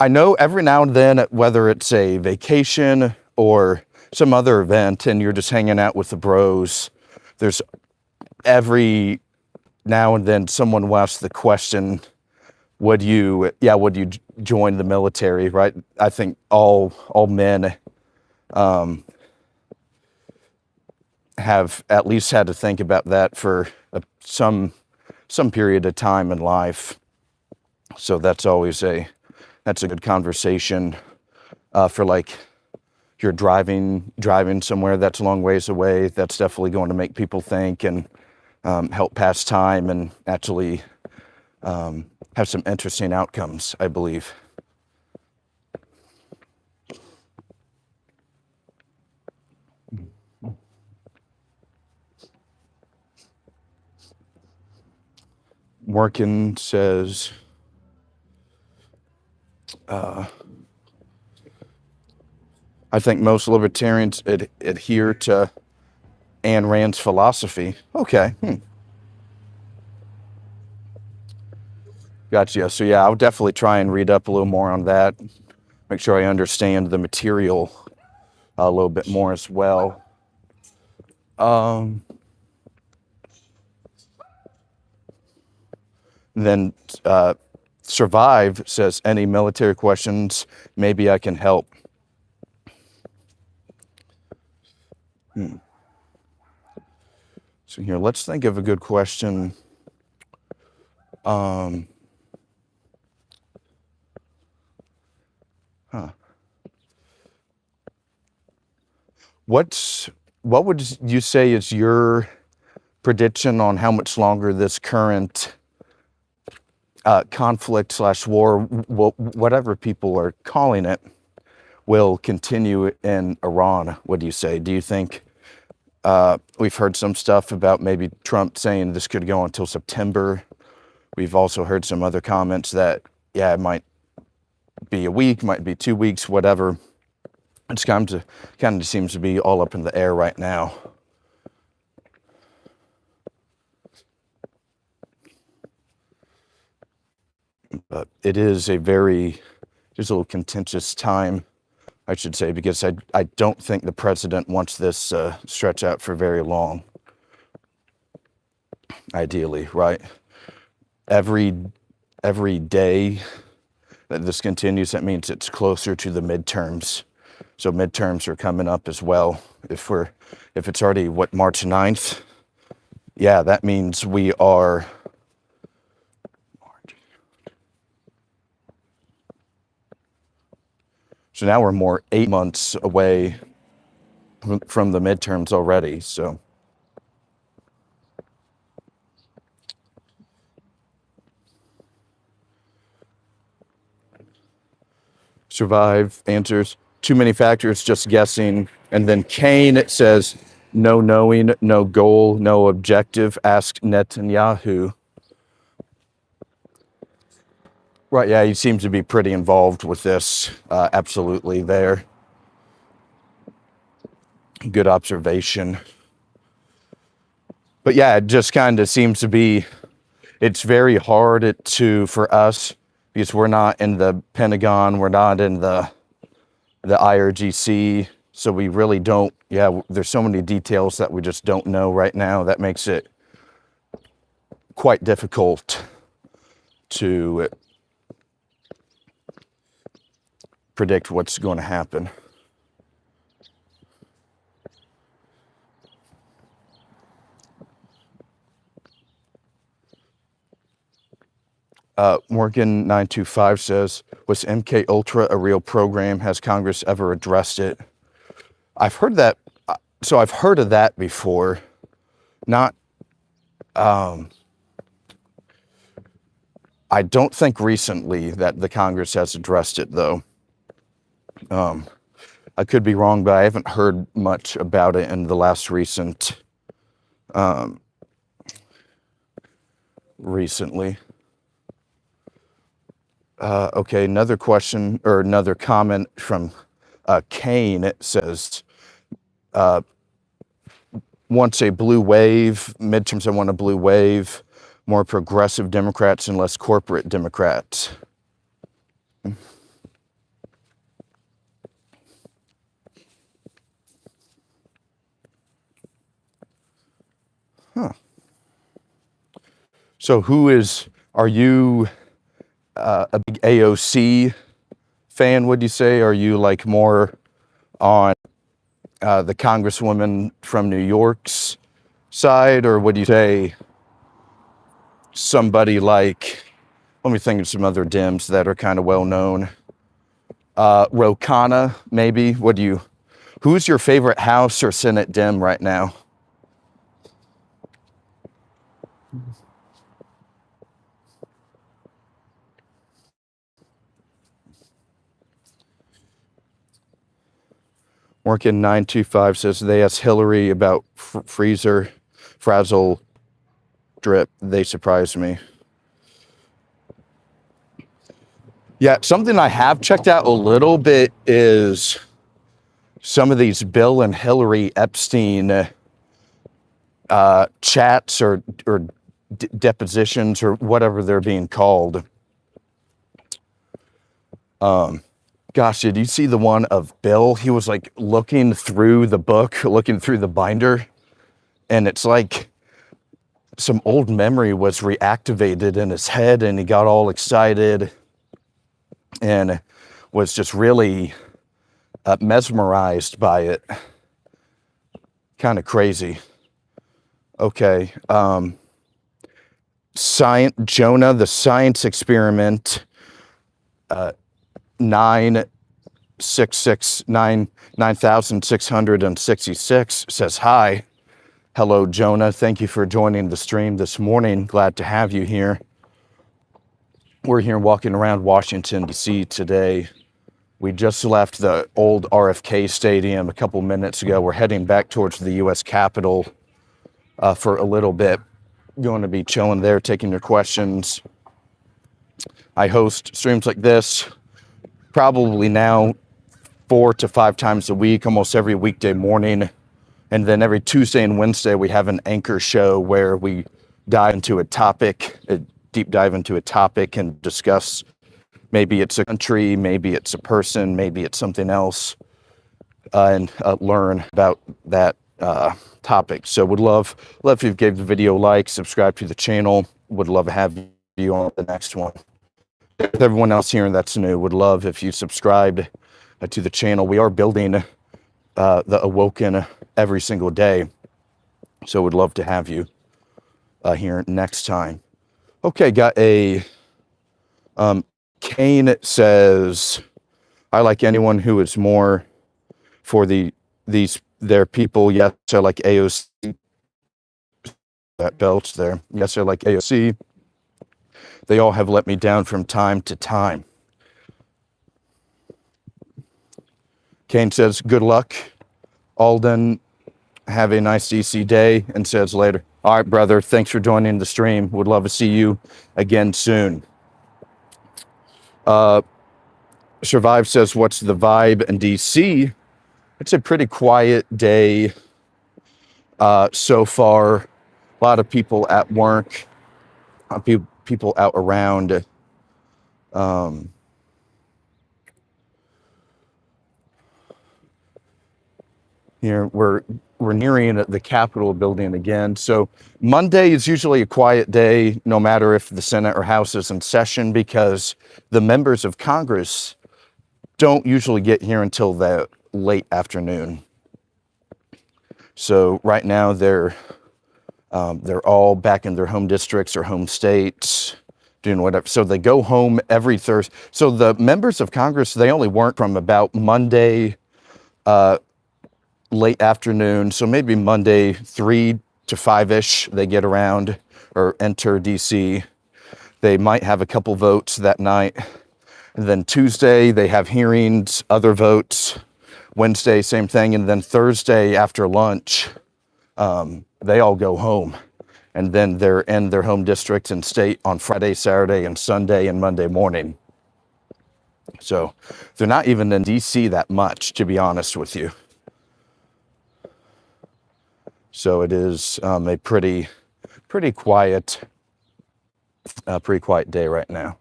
Speaker 1: I know every now and then, whether it's a vacation or some other event and you're just hanging out with the bros, there's every now and then someone will ask the question, would you join the military, right? I think all men have at least had to think about that for some period of time in life. So that's always a good conversation for like you're driving somewhere that's a long ways away. That's definitely going to make people think and help pass time and actually have some interesting outcomes, I believe. Morgan says, I think most libertarians adhere to Ayn Rand's philosophy. Okay. Gotcha. So yeah, I'll definitely try and read up a little more on that. Make sure I understand the material a little bit more as well. Then Survive says, any military questions? Maybe I can help. So here, let's think of a good question. What would you say is your prediction on how much longer this current conflict / war, whatever people are calling it, will continue in Iran? What do you say? Do you think we've heard some stuff about maybe Trump saying this could go until September? We've also heard some other comments that, yeah, it might be a week, might be 2 weeks, whatever. It's kind of seems to be all up in the air right now. But it is a little contentious time, I should say, because I don't think the president wants this stretch out for very long. Ideally, right? Every day that this continues, that means it's closer to the midterms. So midterms are coming up as well. If it's already March 9th, yeah, that means we are so now we're more 8 months away from the midterms already. So Survive answers, too many factors, just guessing. And then Kane, it says, no knowing, no goal, no objective, ask Netanyahu. Right, yeah, he seems to be pretty involved with this, absolutely there. Good observation. But yeah, it just kind of seems to be, it's very hard for us, because we're not in the Pentagon, we're not in the IRGC, so we really don't, there's so many details that we just don't know right now. That makes it quite difficult to predict what's going to happen. Morgan 925 says, was MK Ultra a real program? Has Congress ever addressed it? I've heard that. So I've heard of that before. Not I don't think recently that the Congress has addressed it, though. I could be wrong, but I haven't heard much about it in the last recently. Okay, another question or another comment from Kane. It says, wants a blue wave, midterms, I want a blue wave, more progressive Democrats and less corporate Democrats. Huh. So are you a big AOC fan, would you say? Are you like more on the Congresswoman from New York's side, or would you say somebody like, let me think of some other Dems that are kind of well known. Ro Khanna, maybe. Who's your favorite House or Senate Dem right now? Working 925 says they asked Hillary about frazzle drip. They surprised me. Yeah, something I have checked out a little bit is some of these Bill and Hillary Epstein chats or depositions or whatever they're being called. Gosh, did you see the one of Bill? He was like looking through the book, looking through the binder, and it's like some old memory was reactivated in his head, and he got all excited and was just really mesmerized by it. Kind of crazy. Okay. Jonah, the science experiment, 9666 says hi. Hello, Jonah. Thank you for joining the stream this morning. Glad to have you here. We're here walking around Washington, D.C. today. We just left the old RFK Stadium a couple minutes ago. We're heading back towards the U.S. Capitol for a little bit. Going to be chilling there, taking your questions. I host streams like this probably now 4 to 5 times a week, almost every weekday morning. And then every Tuesday and Wednesday, we have an anchor show where we dive into a topic, a deep dive into a topic and discuss. Maybe it's a country, maybe it's a person, maybe it's something else, and learn about that topic. So would love if you gave the video a like, subscribe to the channel. Would love to have you on the next one. With everyone else here that's new, would love if you subscribed to the channel. We are building the Awoken every single day. So would love to have you here next time. Okay, got a Kane says, I like anyone who is more for their people. Yes, I like AOC. That belch there. Yes, I like AOC. They all have let me down from time to time. Kane says, good luck, Alden. Have a nice DC day, and says later, all right, brother, thanks for joining the stream. Would love to see you again soon. Survive says, what's the vibe in DC? It's a pretty quiet day so far. A lot of people at work, people out around. Here we're nearing the Capitol building again. So Monday is usually a quiet day, no matter if the Senate or House is in session, because the members of Congress don't usually get here until the late afternoon. So right now they're all back in their home districts or home states, doing whatever. So they go home every Thursday. So the members of Congress, they only work from about Monday late afternoon, so maybe Monday 3 to 5-ish, they get around or enter DC. They might have a couple votes that night. And then Tuesday, they have hearings, other votes. Wednesday, same thing. And then Thursday after lunch, they all go home. And then they're in their home district and state on Friday, Saturday, and Sunday and Monday morning. So they're not even in DC that much, to be honest with you. So it is a pretty quiet day right now.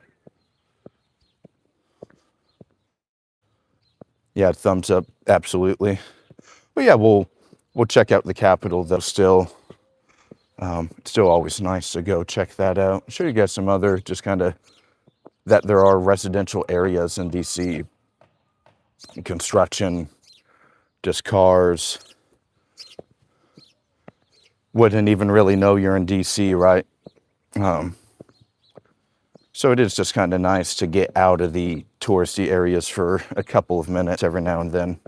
Speaker 1: Yeah, thumbs up, absolutely. But yeah, we'll check out the Capitol though. Still, it's still always nice to go check that out. Show you guys some other just kind of that there are residential areas in DC. Construction, just cars. Wouldn't even really know you're in DC, right? So it is just kind of nice to get out of the touristy areas for a couple of minutes every now and then.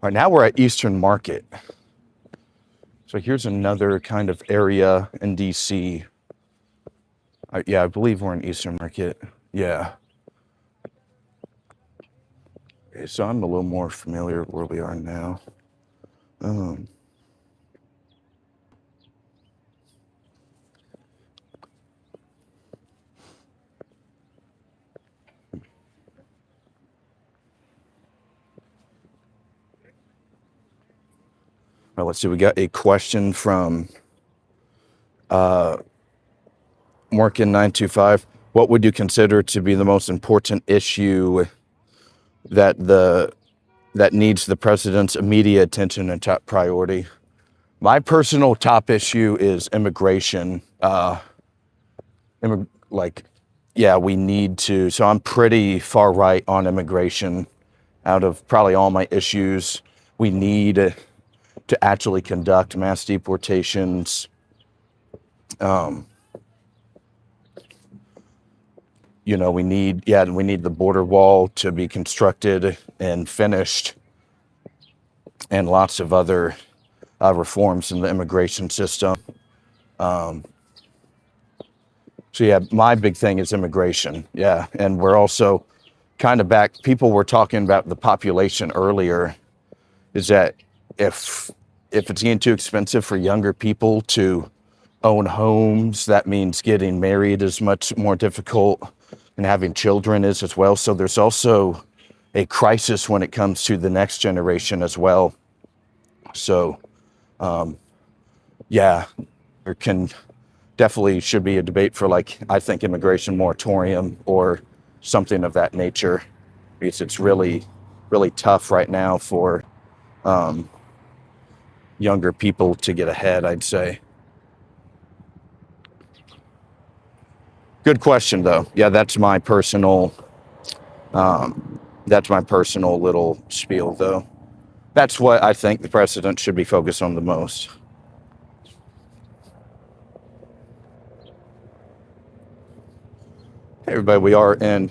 Speaker 1: All right, now we're at Eastern Market. So here's another kind of area in DC. Yeah, I believe we're in Eastern Market. Yeah. Okay, so I'm a little more familiar with where we are now. Well, let's see. We got a question from Morgan925. What would you consider to be the most important issue that needs the president's immediate attention and top priority? My personal top issue is immigration. We need to. So I'm pretty far right on immigration. Out of probably all my issues, we need to actually conduct mass deportations. We need the border wall to be constructed and finished, and lots of other reforms in the immigration system. So yeah, my big thing is immigration. Yeah, and we're also kind of back. People were talking about the population earlier. Is that if it's getting too expensive for younger people to own homes, that means getting married is much more difficult, and having children is as well. So there's also a crisis when it comes to the next generation as well. So, there definitely should be a debate for, I think, immigration moratorium or something of that nature, because it's really, really tough right now for younger people to get ahead, I'd say. Good question, though. Yeah, that's my personal little spiel, though. That's what I think the president should be focused on the most. Hey, everybody, we are in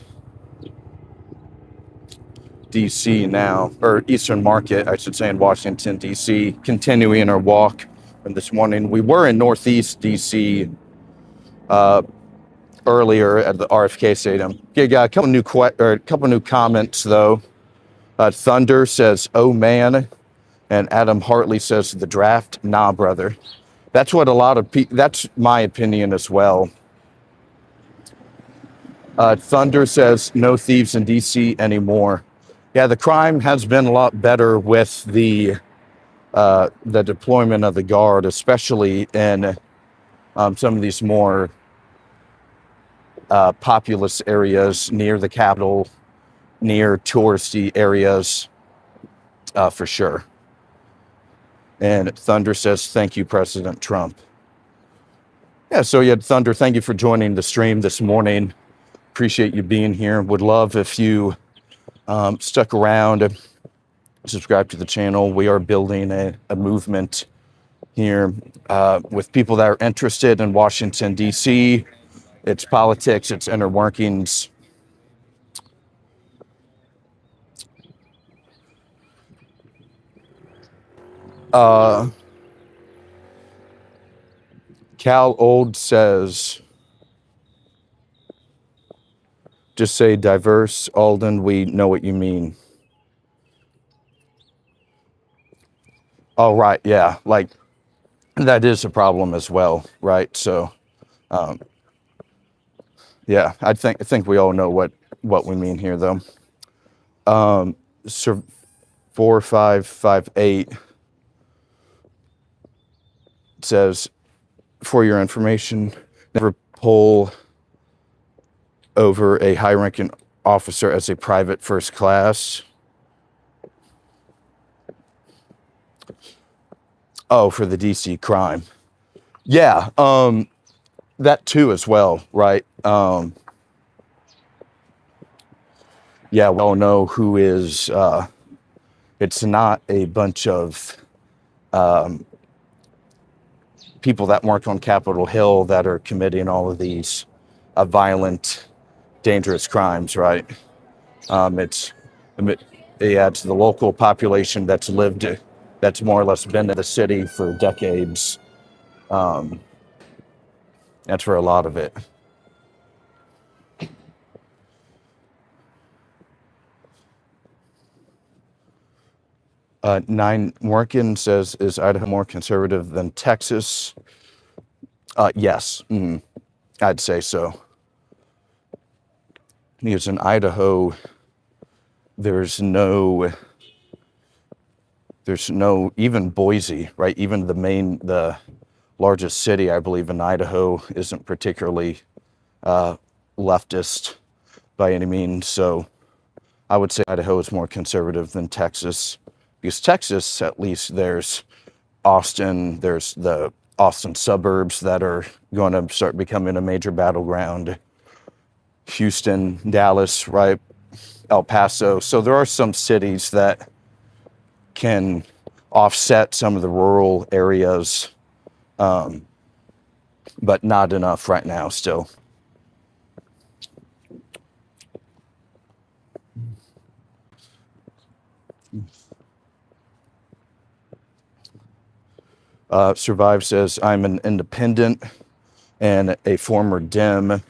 Speaker 1: DC now, or Eastern Market, I should say, in Washington, DC, continuing our walk from this morning. We were in Northeast DC earlier at the RFK Stadium. Okay, got a couple new comments though. Thunder says, "Oh man," and Adam Hartley says, "The draft, nah, brother." That's what a lot of people. That's my opinion as well. Thunder says, "No thieves in DC anymore." Yeah, the crime has been a lot better with the deployment of the guard, especially in some of these more populous areas near the Capitol, near touristy areas, for sure. And Thunder says, "Thank you, President Trump." Yeah, so you had Thunder, thank you for joining the stream this morning. appreciate you being here. Would love if you stuck around and subscribe to the channel. We are building a movement here with people that are interested in Washington, D.C., its politics, its inner workings. Cal Old says, just say diverse, Alden, we know what you mean. Oh, right, yeah, like that is a problem as well, right? So, yeah, I think we all know what we mean here, though. So 4558 says, for your information, never pull over a high-ranking officer as a private first class. Oh, for the DC crime. Yeah, that too as well, right? Yeah, we all know who is, it's not a bunch of people that worked on Capitol Hill that are committing all of these violent, dangerous crimes, right? It's the local population that's more or less been in the city for decades. That's for a lot of it. Nine Workin says, is Idaho more conservative than Texas? Yes, I'd say so. Because in Idaho, there's no, even Boise, right? Even the largest city, I believe, in Idaho isn't particularly leftist by any means. So I would say Idaho is more conservative than Texas. Because Texas, at least, there's Austin, there's the Austin suburbs that are going to start becoming a major battleground. Houston, Dallas, right? El Paso. So there are some cities that can offset some of the rural areas, but not enough right now still. Survive says, I'm an independent and a former Dem.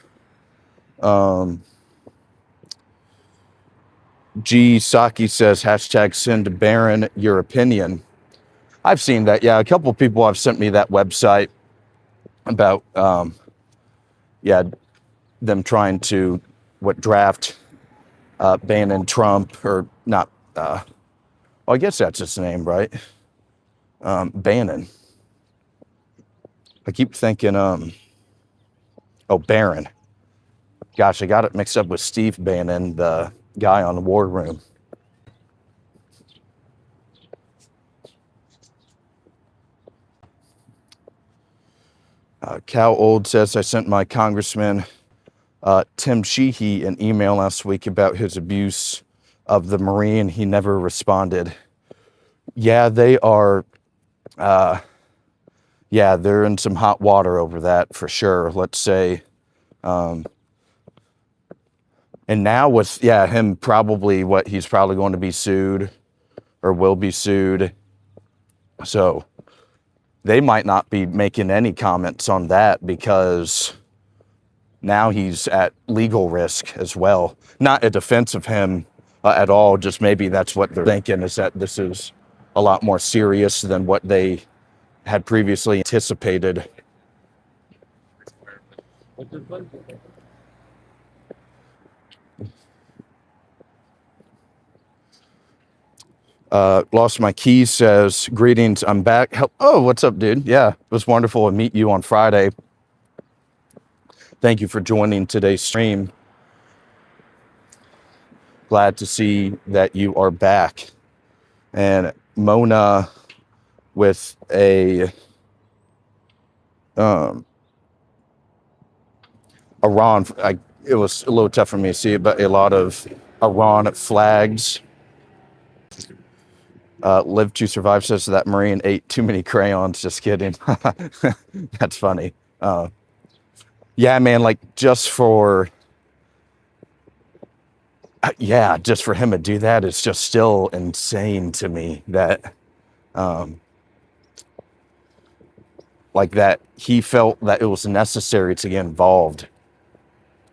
Speaker 1: G. Saki says, hashtag send to Barron your opinion. I've seen that. Yeah, a couple of people have sent me that website about, them trying to, draft Bannon Trump, or not, well, I guess that's his name, right? Bannon. I keep thinking, Barron. Gosh, I got it mixed up with Steve Bannon, the guy on the War Room. Cal Old says, I sent my congressman, Tim Sheehy, an email last week about his abuse of the Marine. He never responded. Yeah, they are, they're in some hot water over that for sure, let's say. And now with, him probably, he's probably going to be sued or will be sued. So they might not be making any comments on that because now he's at legal risk as well. Not a defense of him at all, just maybe that's what they're thinking, is that this is a lot more serious than what they had previously anticipated. Lost My Keys says, greetings, I'm back. Oh, what's up, dude? Yeah, it was wonderful to meet you on Friday. Thank you for joining today's stream. Glad to see that you are back. And Mona with a Iran, it was a little tough for me to see it, but a lot of Iran flags. Live to Survive says that Marine ate too many crayons. Just kidding. That's funny. Yeah, man, like just for him to do that, it's just still insane to me that like that he felt that it was necessary to get involved.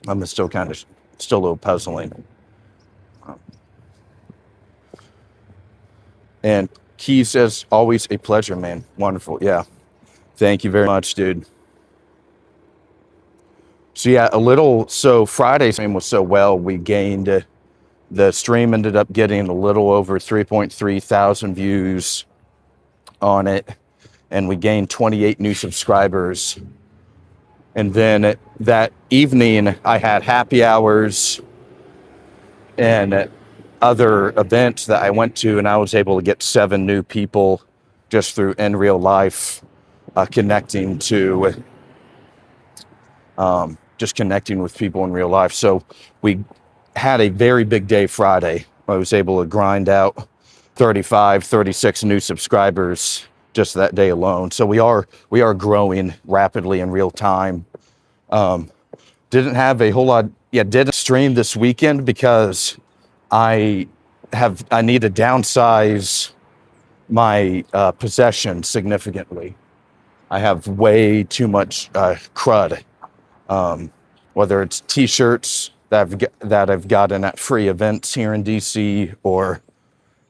Speaker 1: I'm still a little puzzling. And Key says, always a pleasure, man. Wonderful. Yeah. Thank you very much, dude. So yeah, Friday's stream was so well, we gained, the stream ended up getting a little over 3.3 thousand views on it. And we gained 28 new subscribers. And then that evening I had happy hours and other events that I went to, and I was able to get 7 new people just through in real life, connecting with people in real life. So we had a very big day Friday. I was able to grind out 36 new subscribers just that day alone. So we are growing rapidly in real time. Didn't have a whole lot. Yeah, didn't stream this weekend because I need to downsize my possession significantly. I have way too much crud. Whether it's T-shirts that I've gotten at free events here in DC or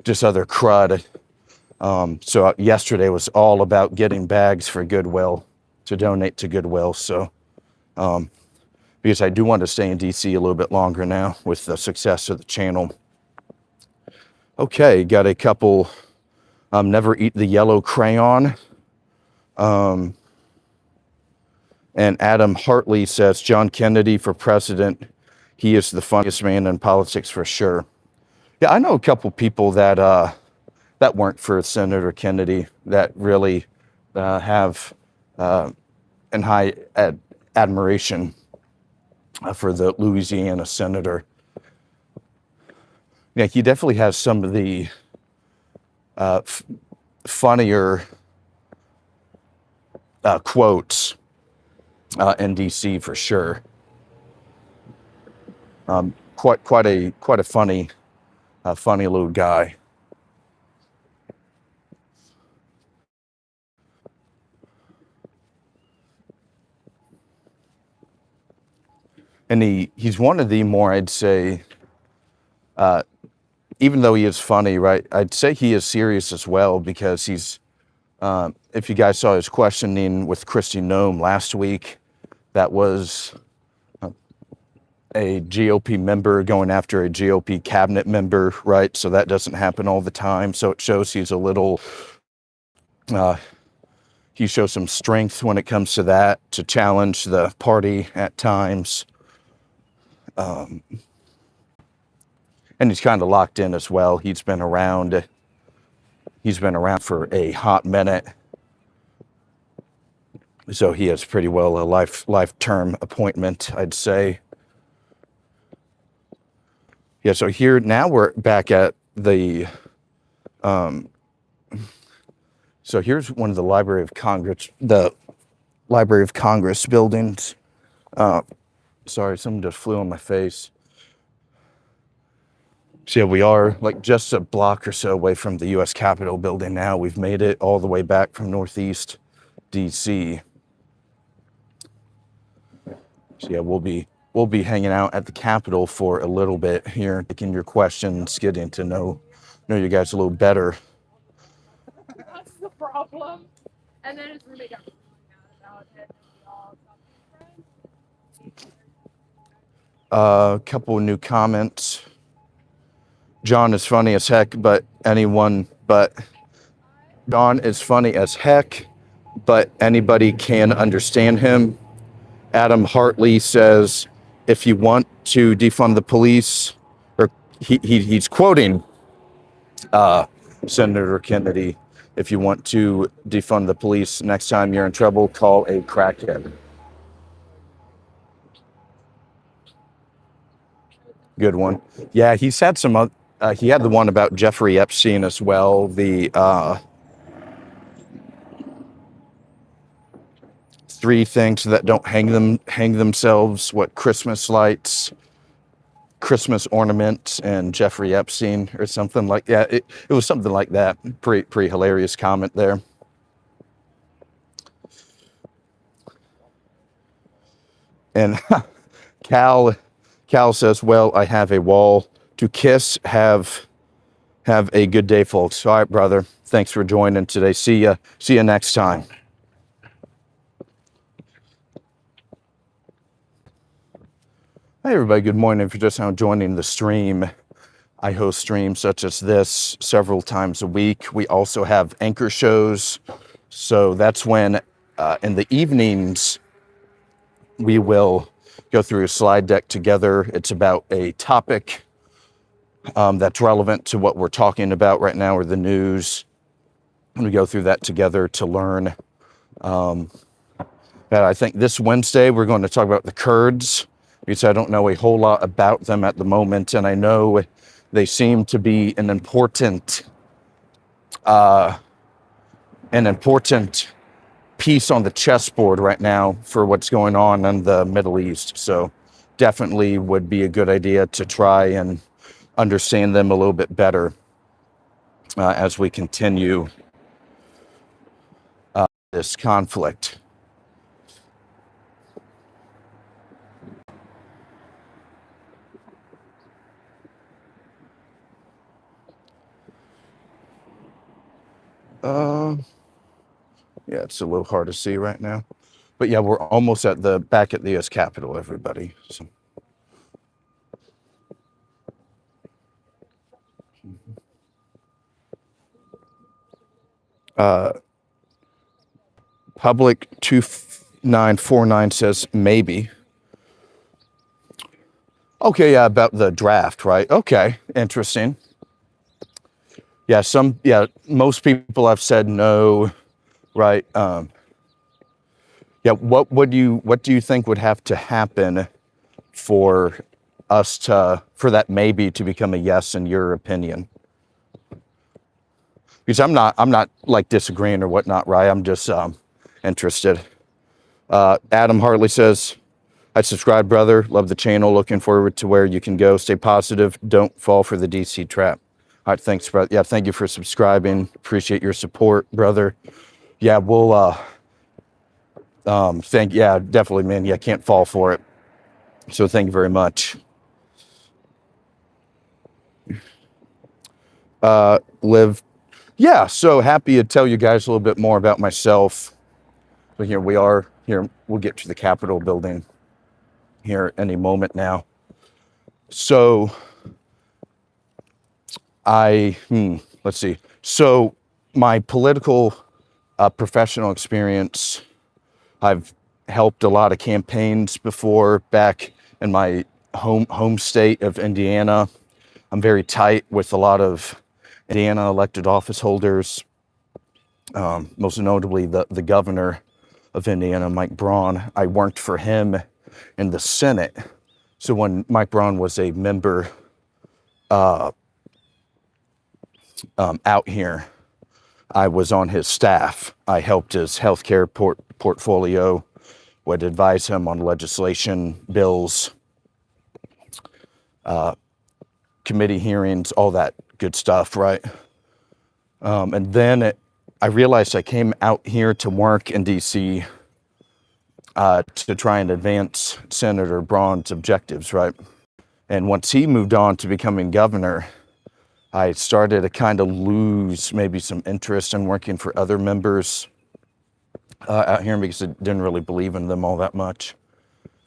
Speaker 1: just other crud. So yesterday was all about getting bags for Goodwill to donate to Goodwill. So because I do want to stay in DC a little bit longer now with the success of the channel. Okay, got a couple. Never eat the yellow crayon. And Adam Hartley says, John Kennedy for president. He is the funniest man in politics for sure. Yeah, I know a couple people that weren't for Senator Kennedy that really have in high admiration for the Louisiana senator. Yeah, he definitely has some of the funnier quotes in DC for sure. Quite a funny little guy. And he's one of the more, I'd say, even though he is funny, right? I'd say he is serious as well, because he's, if you guys saw his questioning with Kristi Noem last week, that was a GOP member going after a GOP cabinet member, right? So that doesn't happen all the time. So it shows he's a little, he shows some strength when it comes to that, to challenge the party at times. And he's kind of locked in as well. He's been around for a hot minute. So he has pretty well a life term appointment, I'd say. Yeah, so here now we're back at the so here's one of the Library of Congress buildings. Sorry, something just flew on my face. So yeah, we are like just a block or so away from the U.S. Capitol building now. We've made it all the way back from Northeast DC. So yeah, we'll be hanging out at the Capitol for a little bit here, taking your questions, getting to know you guys a little better.
Speaker 2: That's the problem. And then his roommate got really mad about it, and we all stopped being friends.
Speaker 1: A couple new comments. John is funny as heck, but John is funny as heck, but anybody can understand him. Adam Hartley says, if you want to defund the police, or he's quoting Senator Kennedy, if you want to defund the police, next time you're in trouble, call a crackhead. Good one. Yeah, he's had some. He had the one about Jeffrey Epstein as well. The three things that don't hang themselves. What Christmas lights, Christmas ornaments, and Jeffrey Epstein, or something like that. It was something like that. Pretty hilarious comment there. And Cal says, "Well, I have a wall to kiss. Have a good day, folks." All right, brother. Thanks for joining today. See ya next time. Hey, everybody. Good morning. If you're just now joining the stream, I host streams such as this several times a week. We also have anchor shows. So that's when, in the evenings, we will go through a slide deck together. It's about a topic that's relevant to what we're talking about right now, or the news. And we go through that together to learn. I think this Wednesday we're going to talk about the Kurds, because I don't know a whole lot about them at the moment, and I know they seem to be an important piece on the chessboard right now for what's going on in the Middle East. So definitely would be a good idea to try and understand them a little bit better as we continue this conflict. Yeah, it's a little hard to see right now. But yeah, we're almost back at the U.S. Capitol, everybody. So. Public 2949 says maybe. Okay, yeah, about the draft, right? Okay, interesting. Yeah, most people have said no, right? Yeah, what do you think would have to happen for that maybe to become a yes in your opinion? Because I'm not like disagreeing or whatnot, right? I'm just interested. Adam Hartley says, "I subscribe, brother. Love the channel. Looking forward to where you can go. Stay positive. Don't fall for the DC trap." All right, thanks, brother. Yeah, thank you for subscribing. Appreciate your support, brother. Yeah, we'll yeah, definitely, man. Yeah, can't fall for it. So thank you very much. Liv. Yeah, so happy to tell you guys a little bit more about myself. So here we are. Here, we'll get to the Capitol building here any moment now. So let's see. So my political professional experience, I've helped a lot of campaigns before back in my home state of Indiana. I'm very tight with a lot of Indiana elected office holders, most notably the governor of Indiana, Mike Braun. I worked for him in the Senate. So when Mike Braun was a member out here, I was on his staff. I helped his healthcare portfolio, would advise him on legislation, bills, committee hearings, all that good stuff, right? And then I realized I came out here to work in DC to try and advance Senator Braun's objectives, right? And once he moved on to becoming governor, I started to kind of lose maybe some interest in working for other members out here because I didn't really believe in them all that much.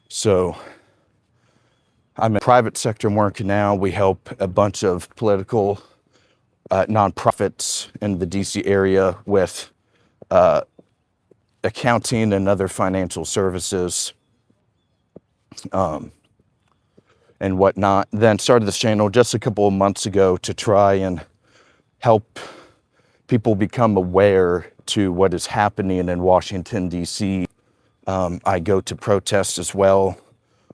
Speaker 1: So I'm in private sector work now. We help a bunch of political nonprofits in the DC area with accounting and other financial services and whatnot. Then started this channel just a couple of months ago to try and help people become aware to what is happening in Washington, D.C. I go to protests as well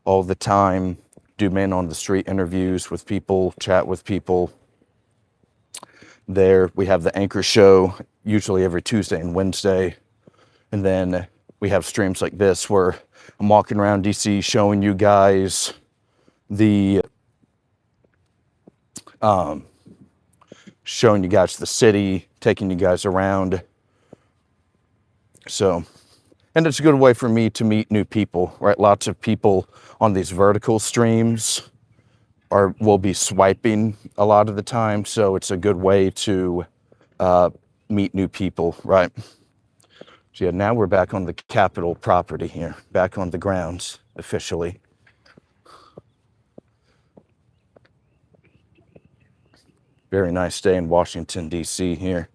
Speaker 1: all the time. do man on the street interviews with people, chat with people. There we have the anchor show, usually every Tuesday and Wednesday. And then we have streams like this where I'm walking around DC showing you guys the city, taking you guys around. So, and it's a good way for me to meet new people, right? Lots of people on these vertical streams will be swiping a lot of the time. So it's a good way to meet new people, right? So yeah, now we're back on the Capitol property here, back on the grounds officially. Very nice day in Washington, D.C. here.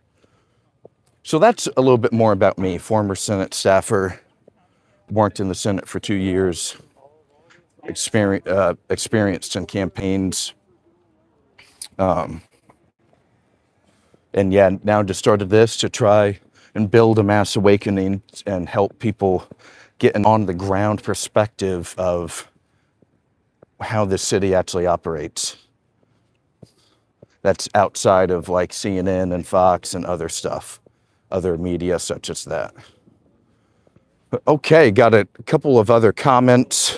Speaker 1: So that's a little bit more about me. Former Senate staffer, worked in the Senate for 2 years, experienced in campaigns. And yeah, now just started this to try and build a mass awakening and help people get an on the ground perspective of how this city actually operates. That's outside of like CNN and Fox and other stuff, other media such as that. Okay, got a couple of other comments.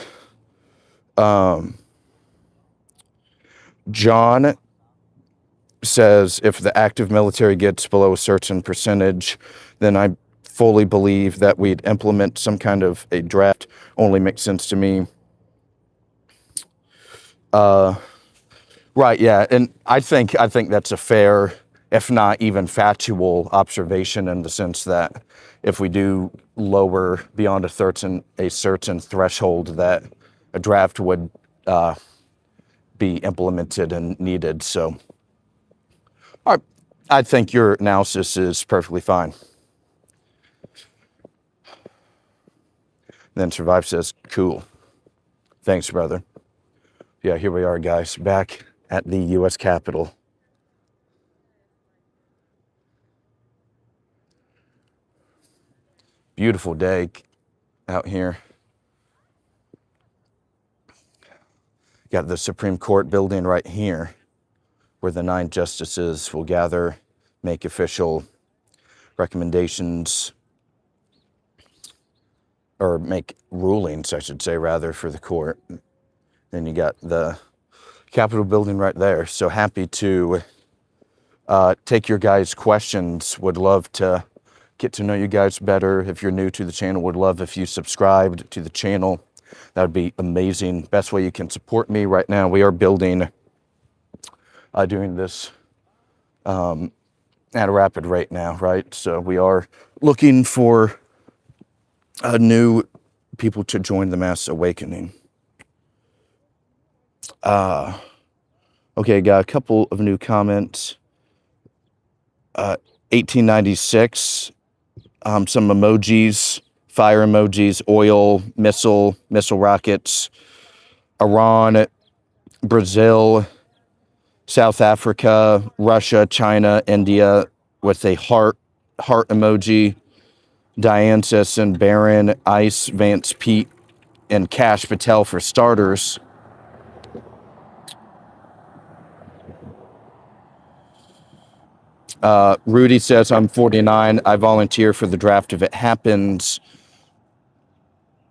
Speaker 1: John says, if the active military gets below a certain percentage, then I fully believe that we'd implement some kind of a draft. Only makes sense to me. Right, yeah, and I think that's a fair, if not even factual, observation in the sense that if we do lower beyond a certain threshold, that a draft would be implemented and needed. So, I think your analysis is perfectly fine. Then Survive says, cool. Thanks, brother. Yeah, here we are, guys, back at the U.S. Capitol. Beautiful day out here. Got the Supreme Court building right here, where the 9 justices will gather, make official recommendations, or make rulings, I should say, rather, for the court. Then you got the Capitol building right there. So happy to take your guys' questions. Would love to get to know you guys better. If you're new to the channel, would love if you subscribed to the channel. That would be amazing. Best way you can support me right now. We are building, doing this at a rapid rate now, right? So we are looking for new people to join the mass awakening. Okay, got a couple of new comments. 1896, some emojis, fire emojis, oil, missile rockets, Iran, Brazil, South Africa, Russia, China, India, with a heart emoji, Diane Sisson, Barron, Ice, Vance, Pete, and Cash Patel for starters. Rudy says, I'm 49. I volunteer for the draft if it happens,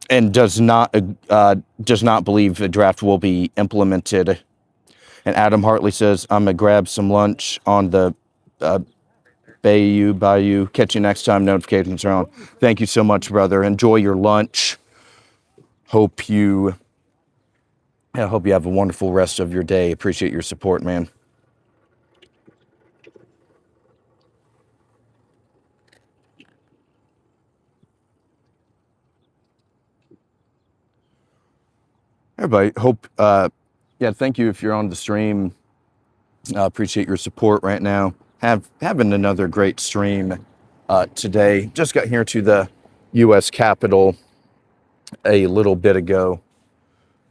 Speaker 1: and does not believe the draft will be implemented. And Adam Hartley says, I'm gonna grab some lunch on the Bayou. Catch you next time. Notifications are on. Thank you so much, brother. Enjoy your lunch. Hope you have a wonderful rest of your day. Appreciate your support, man. Everybody, hope, thank you if you're on the stream. Appreciate your support right now. Having another great stream today. Just got here to the U.S. Capitol a little bit ago.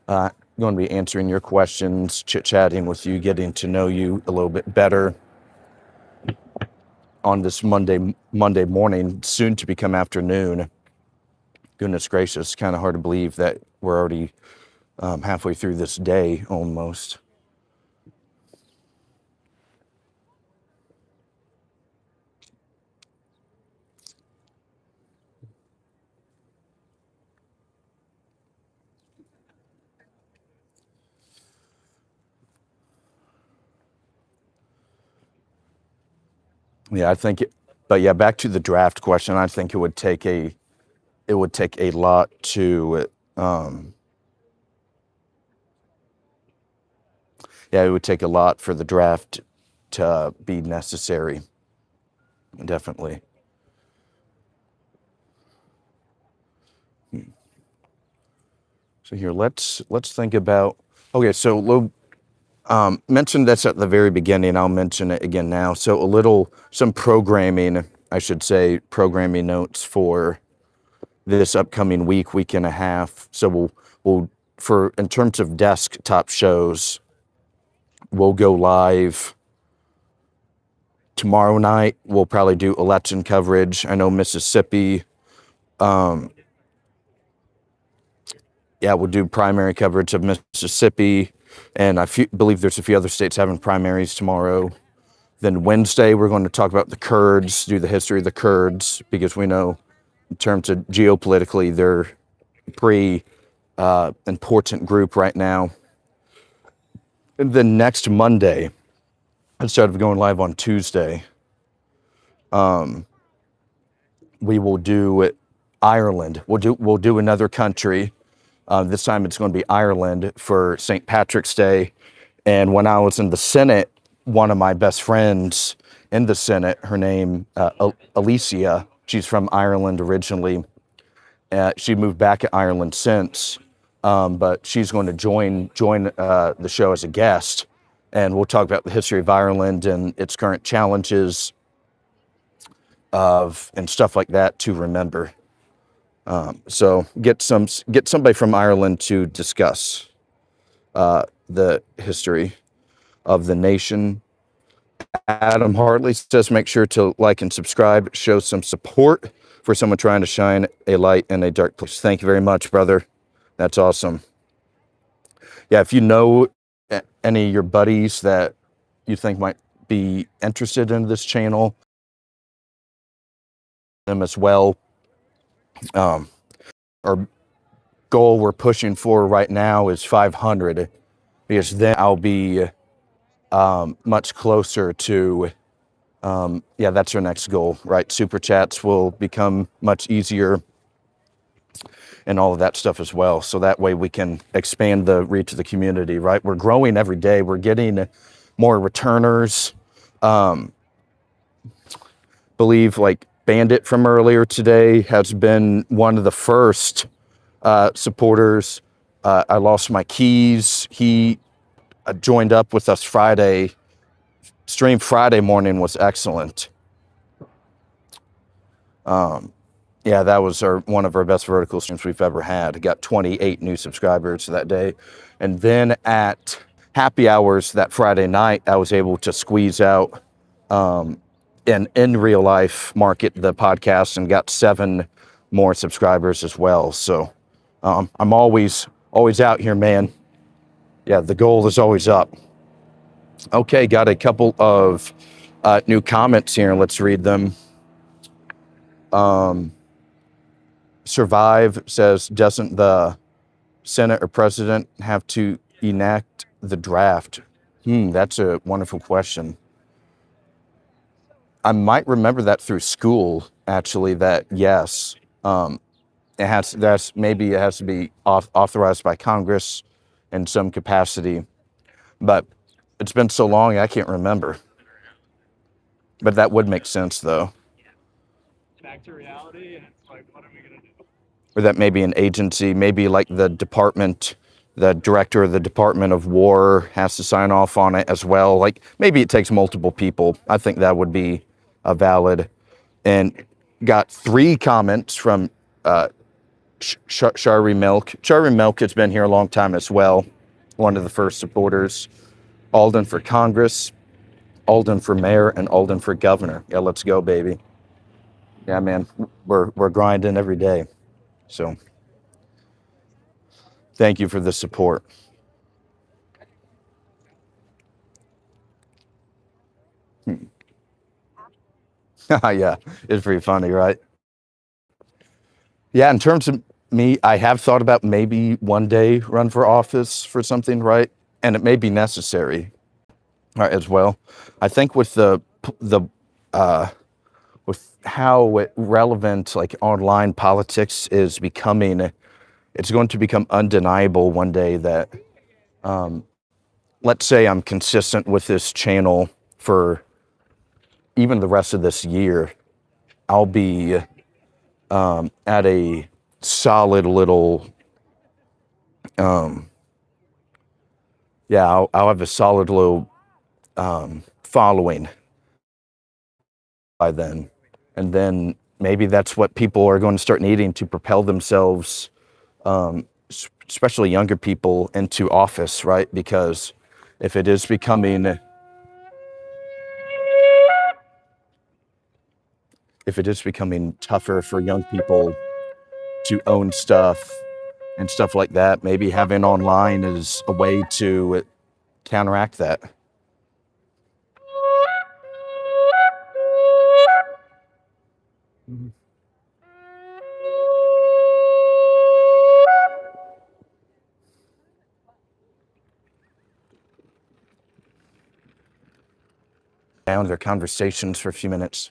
Speaker 1: Going to be answering your questions, chit-chatting with you, getting to know you a little bit better on this Monday morning, soon to become afternoon. Goodness gracious, kind of hard to believe that we're already halfway through this day almost. Yeah, I think but yeah, back to the draft question. I think it would take a lot to yeah, it would take a lot for the draft to be necessary. Definitely. So here, let's think about. Okay, so mentioned this at the very beginning. I'll mention it again now. So some programming, I should say, programming notes for this upcoming week and a half. So we'll for in terms of desktop shows, we'll go live tomorrow night. We'll probably do election coverage. I know Mississippi. Yeah, we'll do primary coverage of Mississippi, and believe there's a few other states having primaries tomorrow. Then Wednesday, we're going to talk about the Kurds, do the history of the Kurds, because we know in terms of geopolitically, they're a pretty important group right now. And then next Monday, instead of going live on Tuesday, we will do Ireland. We'll do another country. This time it's going to be Ireland for St. Patrick's Day. And when I was in the Senate, one of my best friends in the Senate, her name Alicia, she's from Ireland originally. She moved back to Ireland since, but she's going to join the show as a guest. And we'll talk about the history of Ireland and its current challenges and stuff like that to remember. So get somebody from Ireland to discuss the history of the nation. Adam Hartley says, make sure to like and subscribe, show some support for someone trying to shine a light in a dark place. Thank you very much, brother. That's awesome. Yeah, if you know any of your buddies that you think might be interested in this channel, them as well. Our goal we're pushing for right now is 500, because then I'll be much closer to, yeah, that's our next goal, right? Super chats will become much easier and all of that stuff as well. So that way we can expand the reach of the community, right? We're growing every day. We're getting more returners. Believe like Bandit from earlier today has been one of the first supporters. I lost my keys. He joined up with us Friday. Stream Friday morning was excellent. Yeah, that was one of our best vertical streams we've ever had. Got 28 new subscribers that day. And then at happy hours that Friday night, I was able to squeeze out and in real life market the podcast and got 7 more subscribers as well. So I'm always out here, man. Yeah, the goal is always up. Okay, got a couple of new comments here. Let's read them. Survive says, doesn't the Senate or president have to enact the draft? That's a wonderful question. I might remember that through school, actually, that yes, it has to be authorized by Congress in some capacity, but it's been so long I can't remember. But that would make sense, though.
Speaker 3: Back to reality, and it's like, what are we gonna do?
Speaker 1: Or that maybe an agency, maybe like the director of the Department of War has to sign off on it as well. Like maybe it takes multiple people. I think that would be a valid. And got 3 comments from Shari Milk. Shari Milk has been here a long time as well. One of the first supporters. Alden for Congress, Alden for mayor, and Alden for governor. Yeah, let's go, baby. Yeah, man, we're grinding every day. So Thank you for the support. Yeah, it's pretty funny, right? Yeah, in terms of me, I have thought about maybe one day run for office for something, right? And it may be necessary, right, as well. I think with the with how relevant like online politics is becoming, it's going to become undeniable one day that, let's say I'm consistent with this channel for even the rest of this year, I'll be at a solid little, yeah, I'll have a solid little following by then. And then maybe that's what people are going to start needing to propel themselves, especially younger people, into office, right? Because if it is becoming tougher for young people to own stuff and stuff like that, maybe having online is a way to counteract that. Down their conversations for a few minutes.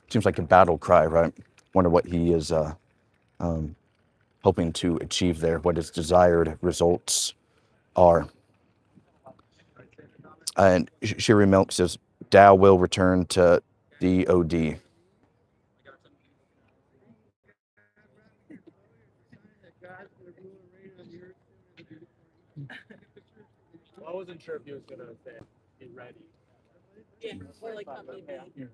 Speaker 1: Seems like a battle cry, right? Wonder what he is hoping to achieve there, what his desired results are. And Sherry Milk says Dow will return to DOD.
Speaker 3: Well, I wasn't sure if he was gonna say be ready.
Speaker 4: Yeah, or like not really big.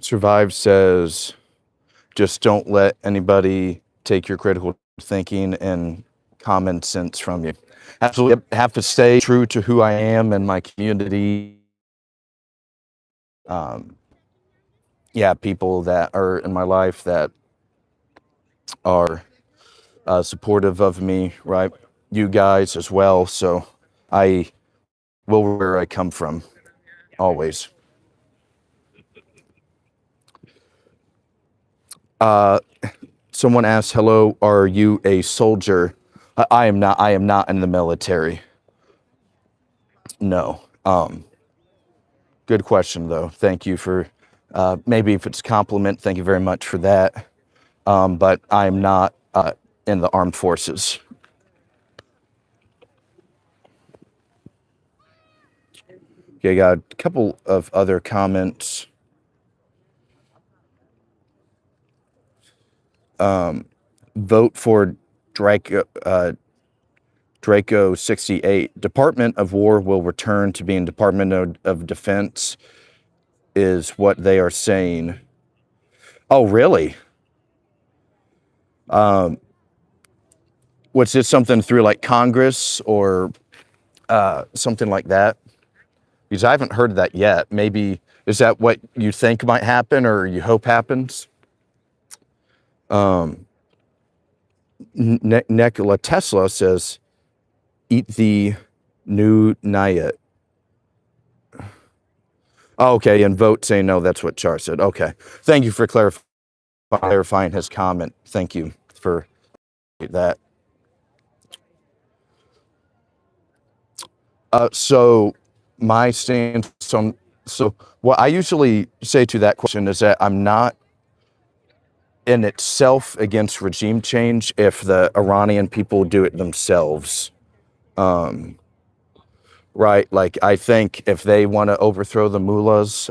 Speaker 1: Survive says, just don't let anybody take your critical thinking and common sense from you. Absolutely, have to stay true to who I am and my community. Yeah, people that are in my life that are supportive of me, right? You guys as well. So I will where I come from, always. Someone asked, "Hello, are you a soldier?" I am not. I am not in the military. No. Good question, though. Thank you for. Maybe if it's a compliment, thank you very much for that. But I'm not in the armed forces. Okay, got a couple of other comments. Vote for Draco 68. Department of War will return to being Department of Defense, is what they are saying. Oh, really? Was this something through like Congress or something like that? Because I haven't heard that yet. Maybe, is that what you think might happen or you hope happens? Nikola Tesla says, eat the new Nayat. Oh, okay, and vote saying no, that's what Char said. Okay, thank you for clarifying his comment. Thank you for that. So my stance on, so what I usually say to that question is that I'm not in itself against regime change if the Iranian people do it themselves. Right, like I think if they want to overthrow the mullahs,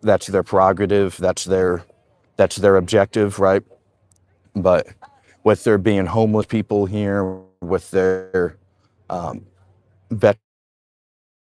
Speaker 1: that's their prerogative, that's their objective, right? But with there being homeless people here, with their